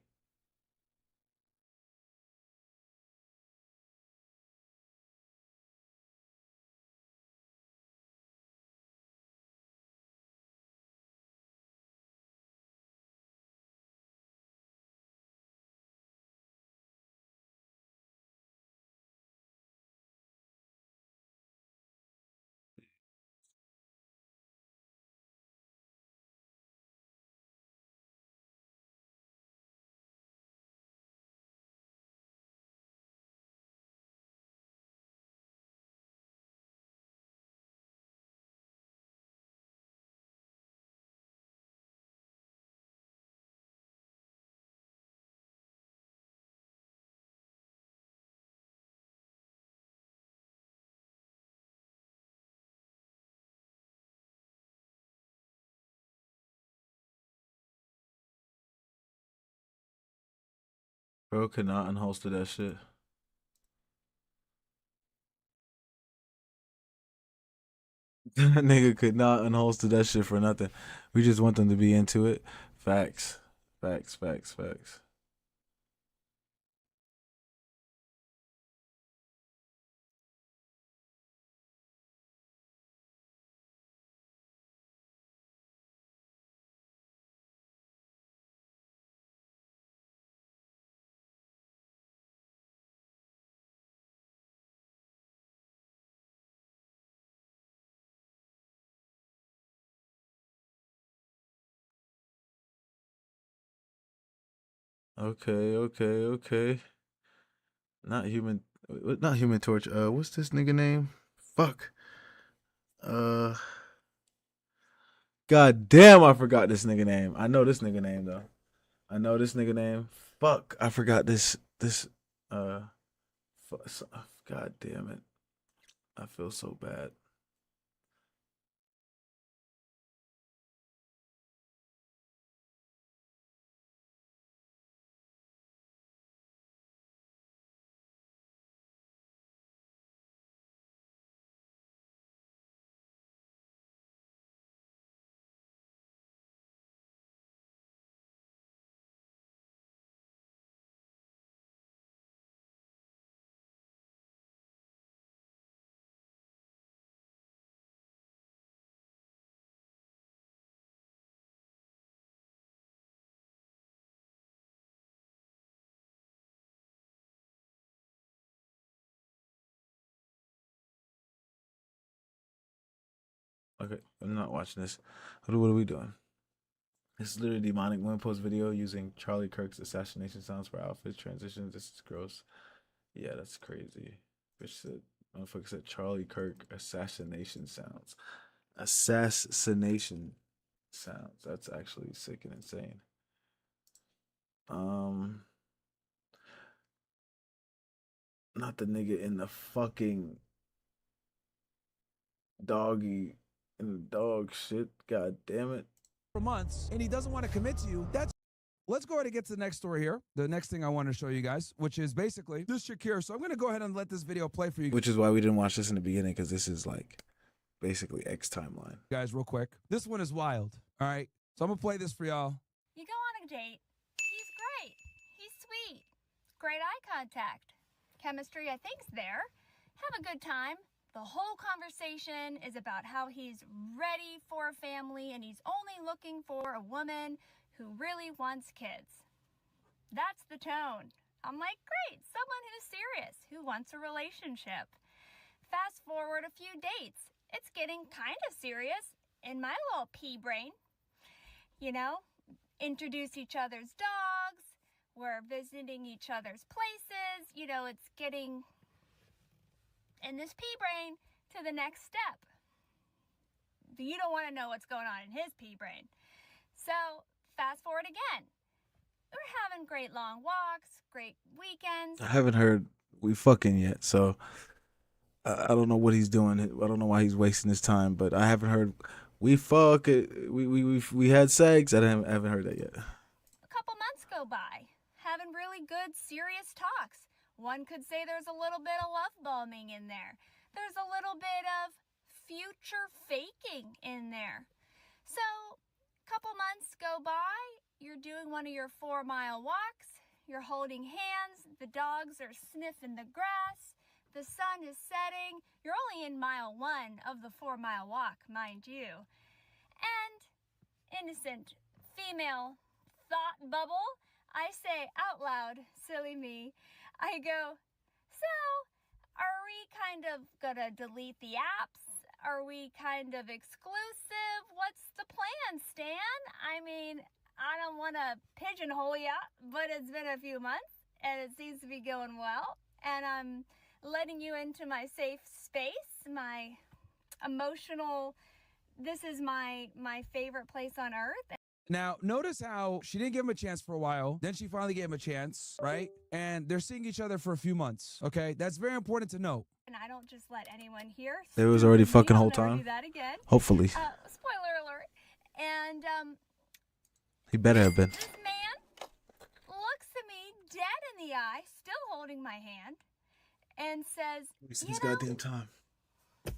Bro could not unholster that shit. Nigga could not unholster that shit for nothing. We just want them to be into it. Facts. Facts, facts, facts. Okay, okay, okay. Not human not human torch. What's this nigga name? Fuck. Uh God damn, I forgot this nigga name. I know this nigga name though. I know this nigga name. Fuck, I forgot this uh God damn it. I feel so bad. Okay, I'm not watching this. What are we doing? This is literally demonic women post video using Charlie Kirk's assassination sounds for outfit transitions. This is gross. Yeah, that's crazy. Bitch said, motherfucker said Charlie Kirk assassination sounds. Assassination sounds. That's actually sick and insane. Not the nigga in the fucking doggy in the dog shit. God damn it. For months, and he doesn't want to commit to you. Let's go ahead and get to the next story here. The next thing I want to show you guys, which is basically this Shakira. So I'm going to go ahead and let this video play for you. Which is why we didn't watch this in the beginning, because this is like basically X timeline. Guys, real quick. This one is wild. All right. So I'm going to play this for y'all. You go on a date. He's great. He's sweet. Great eye contact. Chemistry, I think's there. Have a good time. The whole conversation is about how he's ready for a family and he's only looking for a woman who really wants kids. That's the tone. I'm like, great, someone who's serious, who wants a relationship. Fast forward a few dates. It's getting kind of serious in my little pea brain. You know, introduce each other's dogs. We're visiting each other's places. You know, it's getting in this pea brain to the next step. You don't want to know what's going on in his pea brain. So fast forward again. We're having great long walks, great weekends. I haven't heard we fucking yet, so I don't know what he's doing. I don't know why he's wasting his time, but I haven't heard we fuck it. We had sex. I haven't heard that yet. A couple months go by, having really good, serious talks. One could say there's a little bit of love bombing in there. There's a little bit of future faking in there. So, a couple months go by, you're doing one of your 4-mile walks, you're holding hands, the dogs are sniffing the grass, the sun is setting, you're only in mile 1 of the 4-mile walk, mind you. And, innocent female thought bubble, I say out loud, silly me, I go, so, are we kind of gonna delete the apps? Are we kind of exclusive? What's the plan, Stan? I mean, I don't want to pigeonhole you, but it's been a few months, and it seems to be going well. And I'm letting you into my safe space, my emotional, this is my favorite place on earth. Now, notice how she didn't give him a chance for a while. Then she finally gave him a chance, right? And they're seeing each other for a few months, okay? That's very important to note. And I don't just let anyone hear. It was already fucking whole I'll never time. do that again. Hopefully. Spoiler alert. And He better have been. this man looks at me dead in the the eye, still holding my hand, and says, Waste you this know, goddamn time. I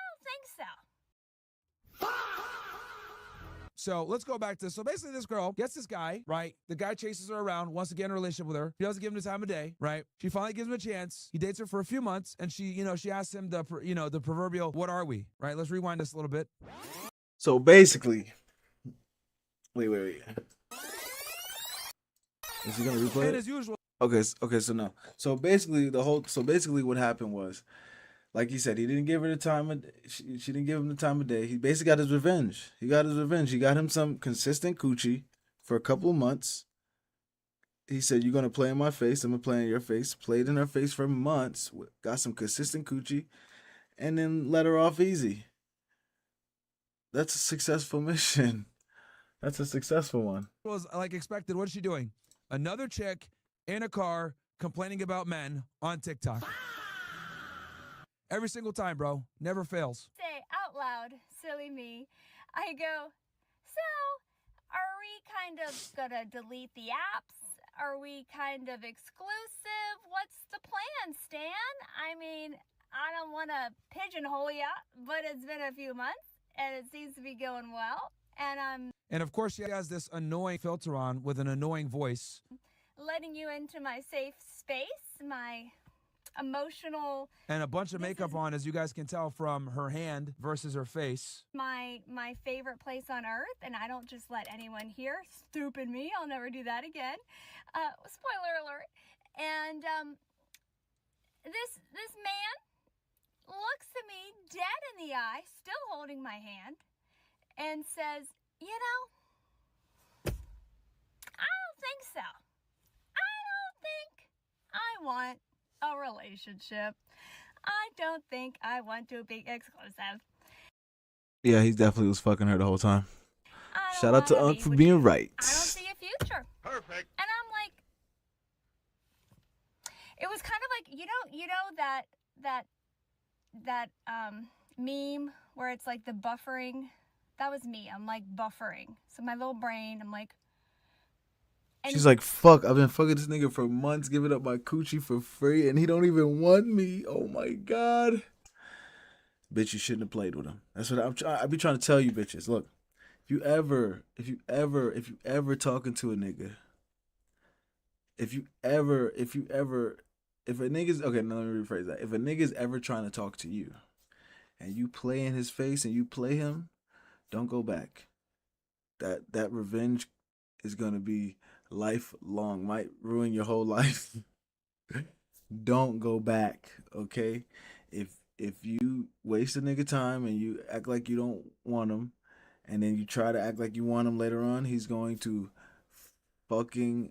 don't think so. So let's go back to, so basically this girl gets this guy, right? The guy chases her around, wants to get in a relationship with her. He doesn't give him the time of day, right? She finally gives him a chance. He dates her for a few months, and she asks him the proverbial, what are we, right? Let's rewind this a little bit. So basically, wait. Is he gonna replay And it? as usual. Okay, so no. So basically what happened was, like he said, he didn't give her the time of she didn't give him the time of day. He basically got his revenge. He got him some consistent coochie for a couple of months. He said, "You're gonna play in my face. I'm gonna play in your face." Played in her face for months. Got some consistent coochie, and then let her off easy. That's a successful mission. That's a successful one. Was like expected. What is she doing? Another chick in a car complaining about men on TikTok. Every single time, bro. Never fails. Say out loud, silly me. I go, so are we kind of gonna delete the apps? Are we kind of exclusive? What's the plan, Stan? I mean, I don't want to pigeonhole ya, but it's been a few months and it seems to be going well. And of course, she has this annoying filter on with an annoying voice. Letting you into my safe space, my emotional, And a bunch of makeup on, as you guys can tell from her hand versus her face. my favorite place on earth, and I don't just let anyone hear. Stupid me, I'll never do that again. Spoiler alert. And this man looks at me dead in the eye, still holding my hand, and says, you know, I don't think so. I don't think I want a relationship. I don't think I want to be exclusive. Yeah, he definitely was fucking her the whole time. I don't Shout out to wanna Unc be for with being you. right. I don't see a future. Perfect. And I'm like, it was kind of like, you know that meme where it's like the buffering. That was me. I'm like buffering. So my little brain, I'm like. She's like, fuck, I've been fucking this nigga for months, giving up my coochie for free, and he don't even want me. Oh my God. Bitch, you shouldn't have played with him. That's what I be trying to tell you bitches. Look, if you ever talking to a nigga, if a nigga's, okay, now let me rephrase that. If a nigga's ever trying to talk to you and you play in his face and you play him, don't go back. That revenge is gonna be lifelong, might ruin your whole life. Don't go back, okay? If you waste a nigga time and you act like you don't want him, and then you try to act like you want him later on, he's going to fucking,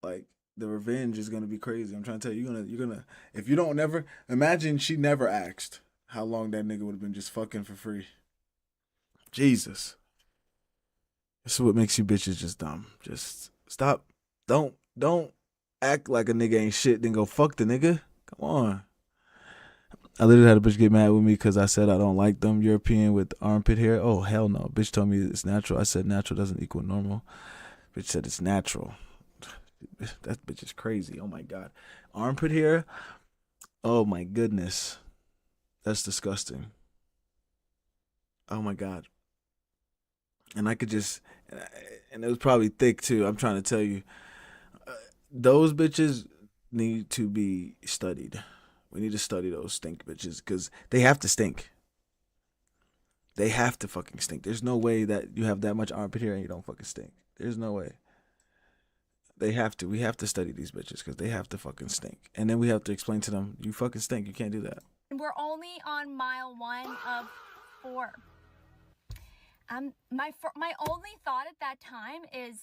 like, the revenge is gonna be crazy. I'm trying to tell you, you're gonna if you don't never imagine she never asked how long that nigga would have been just fucking for free. Jesus. This is what makes you bitches just dumb. Just stop. Don't act like a nigga ain't shit, then go fuck the nigga. Come on. I literally had a bitch get mad with me because I said I don't like them European with armpit hair. Oh, hell no. Bitch told me it's natural. I said natural doesn't equal normal. Bitch said it's natural. That bitch is crazy. Oh my God. Armpit hair? Oh my goodness. That's disgusting. Oh my God. And I could just, and it was probably thick too. I'm trying to tell you, those bitches need to be studied. We need to study those stink bitches because they have to stink. They have to fucking stink. There's no way that you have that much armpit hair and you don't fucking stink. There's no way. They have to. We have to study these bitches because they have to fucking stink. And then we have to explain to them, you fucking stink. You can't do that. We're only on mile 1 of 4. My only thought at that time is,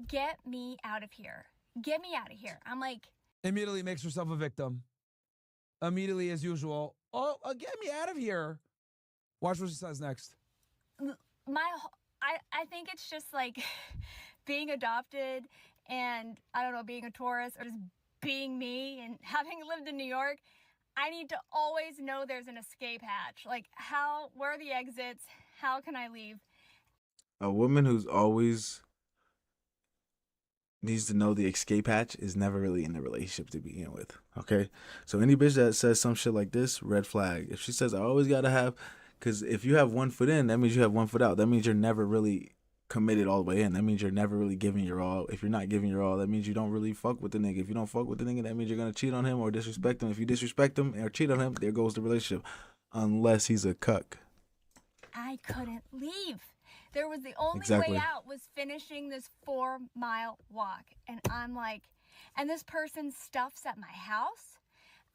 get me out of here. Get me out of here. I'm like, Immediately makes herself a victim. Immediately, as usual, get me out of here. Watch what she says next. I think it's just like being adopted and, I don't know, being a tourist or just being me and having lived in New York. I need to always know there's an escape hatch. Like, where are the exits? How can I leave? A woman who's always needs to know the escape hatch is never really in the relationship to begin with. Okay, so any bitch that says some shit like this, red flag. If she says I always gotta have, because if you have one foot in, that means you have one foot out. That means you're never really committed all the way in. That means you're never really giving your all. If you're not giving your all, that means you don't really fuck with the nigga. If you don't fuck with the nigga, that means you're gonna cheat on him or disrespect him. If you disrespect him or cheat on him, there goes the relationship, unless he's a cuck. I couldn't leave. There was the only Exactly. way out was finishing this 4-mile walk. And I'm like, and this person stuffs at my house.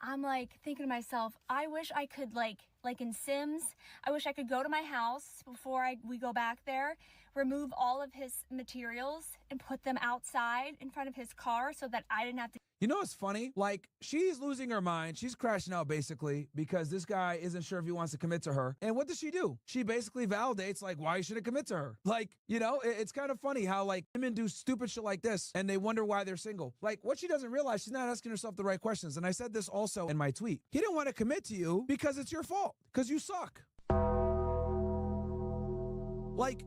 I'm like thinking to myself, I wish I could like in Sims, I wish I could go to my house before we go back there, remove all of his materials and put them outside in front of his car so that I didn't have to. You know what's funny? Like, she's losing her mind. She's crashing out basically because this guy isn't sure if he wants to commit to her. And what does she do? She basically validates like why you shouldn't commit to her. Like, you know, it's kind of funny how like women do stupid shit like this and they wonder why they're single. Like, what she doesn't realize, she's not asking herself the right questions. And I said this also in my tweet. He didn't want to commit to you because it's your fault, because you suck. Like,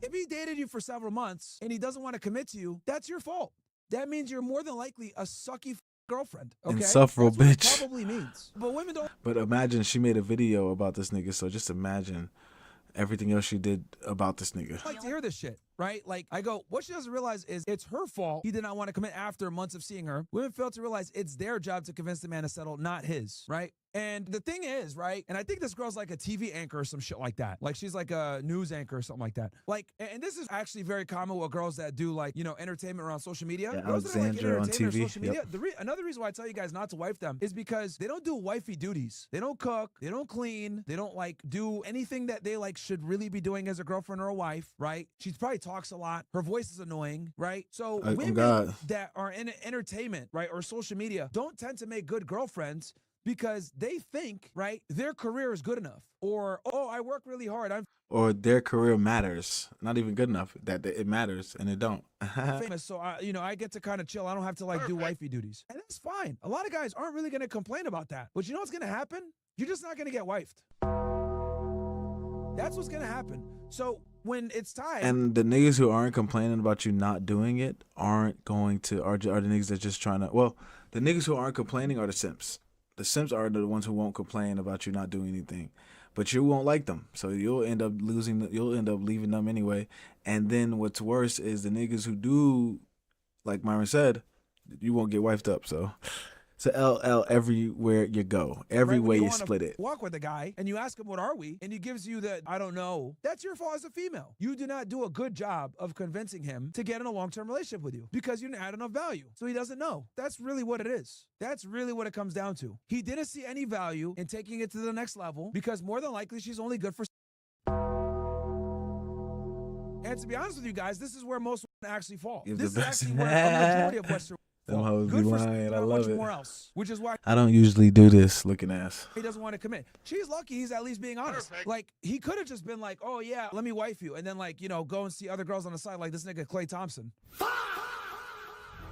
if he dated you for several months and he doesn't want to commit to you, that's your fault. That means you're more than likely a sucky girlfriend. Okay? Insufferable That's what bitch. it probably means. But women don't. But imagine she made a video about this nigga, so just imagine everything else she did about this nigga. I like to hear this shit, right? Like, I go, what she doesn't realize is it's her fault he did not want to commit after months of seeing her. Women fail to realize it's their job to convince the man to settle, not his, right? And the thing is, right, and I think this girl's like a TV anchor or some shit like that. Like, she's like a news anchor or something like that. Like, and this is actually very common with girls that do, like, you know, entertainment around social media. Yeah, Girls that are, like, in Alexandra on entertainment or TV. social media, another reason why I tell you guys not to wife them is because they don't do wifey duties. They don't cook. They don't clean. They don't, like, do anything that they, like, should really be doing as a girlfriend or a wife, right? She probably talks a lot. Her voice is annoying, right? So women that are in entertainment, right, or social media don't tend to make good girlfriends because they think, right, their career is good enough. Or, oh, I work really hard. I'm Or their career matters. Not even good enough that it matters, and it don't. famous, so I get to kind of chill. I don't have to like do wifey duties, and that's fine. A lot of guys aren't really going to complain about that. But you know what's going to happen? You're just not going to get wifed. That's what's going to happen. So when it's time, And the niggas who aren't complaining about you not doing it aren't going to are the niggas that just trying to. Well, the niggas who aren't complaining are the simps. The simps are the ones who won't complain about you not doing anything, but you won't like them, so you'll end up losing. You'll end up leaving them anyway. And then what's worse is the niggas who do, like Myron said, you won't get wifed up. So it's a LL everywhere you go. Every right, when way you you go on a split it. walk with a guy and you ask him, what are we? And he gives you that, I don't know. That's your fault as a female. You do not do a good job of convincing him to get in a long-term relationship with you because you didn't add enough value. So he doesn't know. That's really what it is. That's really what it comes down to. He didn't see any value in taking it to the next level because more than likely she's only good for. And to be honest with you guys, this is where most women actually fall. Give This the is best. actually where a majority of Western Them hoes be good for lying. I not love much it. more else, which is why I don't usually do this looking ass. he doesn't want to commit. She's lucky he's at least being honest. Like, he could have just been like, oh yeah, let me wife you, and then like, you know, go and see other girls on the side like this nigga Klay Thompson.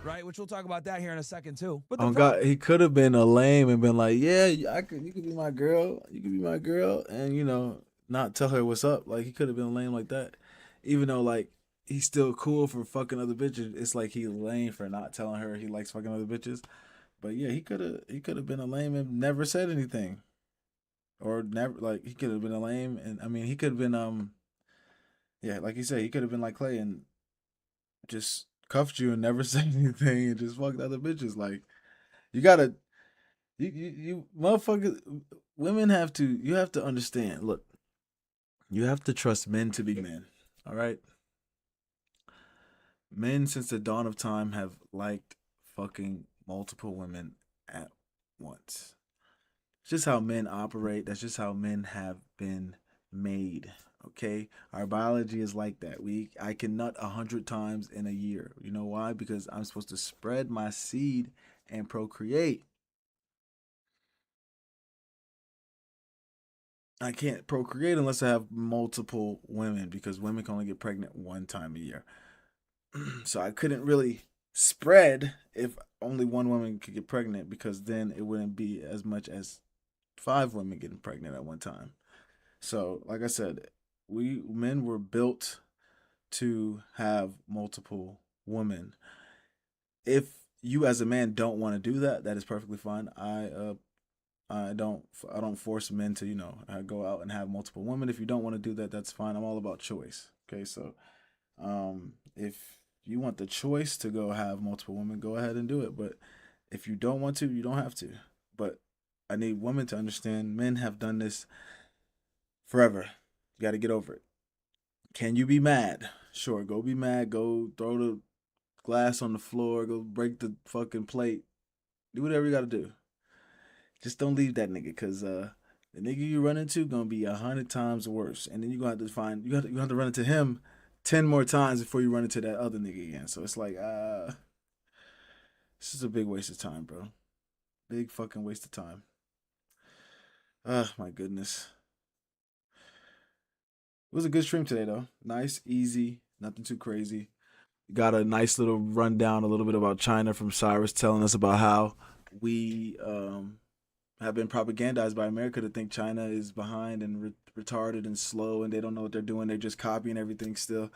Right, which we'll talk about that here in a second too. But Oh God, he could have been a lame and been like, yeah, you could be my girl, you could be my girl, and you know, not tell her what's up. Like he could have been lame like that, even though like he's still cool for fucking other bitches. It's like he's lame for not telling her he likes fucking other bitches. But yeah, he could have been a lame and never said anything, or never like he could have been a lame, and I mean he could have been yeah, like you said, he could have been like Clay and just cuffed you and never said anything and just fucked other bitches. Like you gotta, you motherfuckers, women have to. You have to understand. Look, you have to trust men to be men. All right. Men since the dawn of time have liked fucking multiple women at once. It's just how men operate. That's just how men have been made. Okay, our biology is like that. I can nut 100 times in a year. You know why? Because I'm supposed to spread my seed and procreate. I can't procreate unless I have multiple women because women can only get pregnant one time a year. So I couldn't really spread if only one woman could get pregnant because then it wouldn't be as much as 5 women getting pregnant at one time. So, like I said, men were built to have multiple women. if you as a man don't want to do that, that is perfectly fine. I don't force men to, go out and have multiple women. If you don't want to do that, that's fine. I'm all about choice. Okay, so if you want the choice to go have multiple women, go ahead and do it. But if you don't want to, you don't have to. But I need women to understand men have done this forever. You got to get over it. Can you be mad? Sure, go be mad. Go throw the glass on the floor. Go break the fucking plate. Do whatever you got to do. Just don't leave that nigga, because the nigga you run into gonna be 100 times worse, and then you have to run into him 10 more times before you run into that other nigga again. So it's like, this is a big waste of time, bro. Big fucking waste of time. My goodness. It was a good stream today, though. Nice, easy, nothing too crazy. Got a nice little rundown, a little bit about China from Cyrus, telling us about how we have been propagandized by America to think China is behind and retarded and slow, and they don't know what they're doing. They're just copying everything still.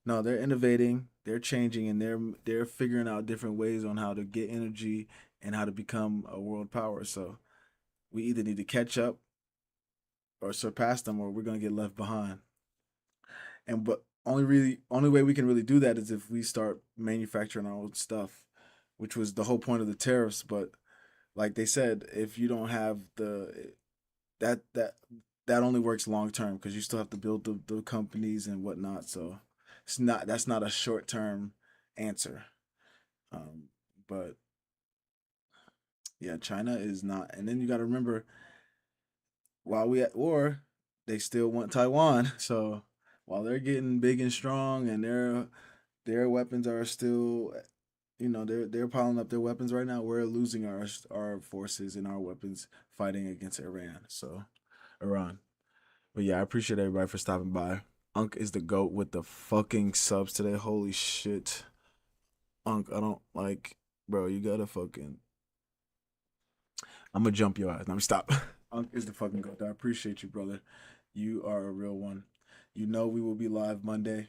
No, they're innovating, they're changing, and they're figuring out different ways on how to get energy and how to become a world power. So we either need to catch up or surpass them, or we're gonna get left behind. But only way we can really do that is if we start manufacturing our own stuff, which was the whole point of the tariffs. But like they said, if you don't have that only works long term, because you still have to build the companies and whatnot. So that's not a short term answer. But yeah, China is not. And then you got to remember, while we at war, they still want Taiwan. So while they're getting big and strong, and their weapons are still, they're piling up their weapons right now, we're losing our forces and our weapons fighting against Iran. But yeah, I appreciate everybody for stopping by. Unc is the GOAT with the fucking subs today. Holy shit. Unc, bro, you gotta fucking, I'm gonna jump your ass. Now stop. Unc is the fucking GOAT. I appreciate you, brother. You are a real one. We will be live Monday.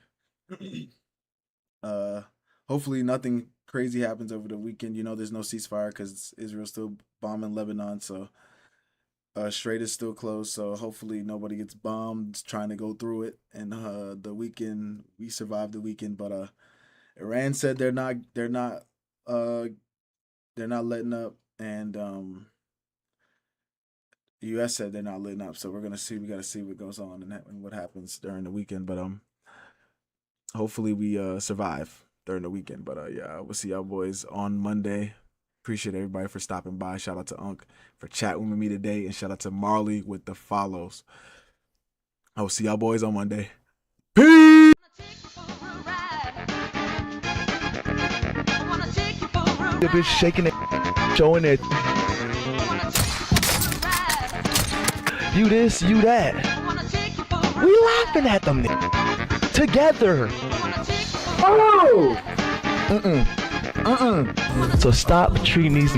Hopefully nothing crazy happens over the weekend. There's no ceasefire because Israel's still bombing Lebanon. So Strait is still closed. So hopefully nobody gets bombed trying to go through it. And the weekend, we survived the weekend. But Iran said they're not letting up, and the U.S. said they're not letting up. So we got to see what goes on and what happens during the weekend. But hopefully we survive during the weekend. But yeah, we'll see y'all boys on Monday. Appreciate everybody for stopping by. Shout out to Unc for chatting with me today, and shout out to Marley with the follows. I will see y'all boys on Monday. Peace. The bitch shaking it, showing it. You this, you that. We laughing at them together. Oh! So stop treating these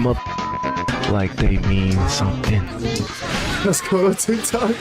like they mean something. Let's go to TikTok.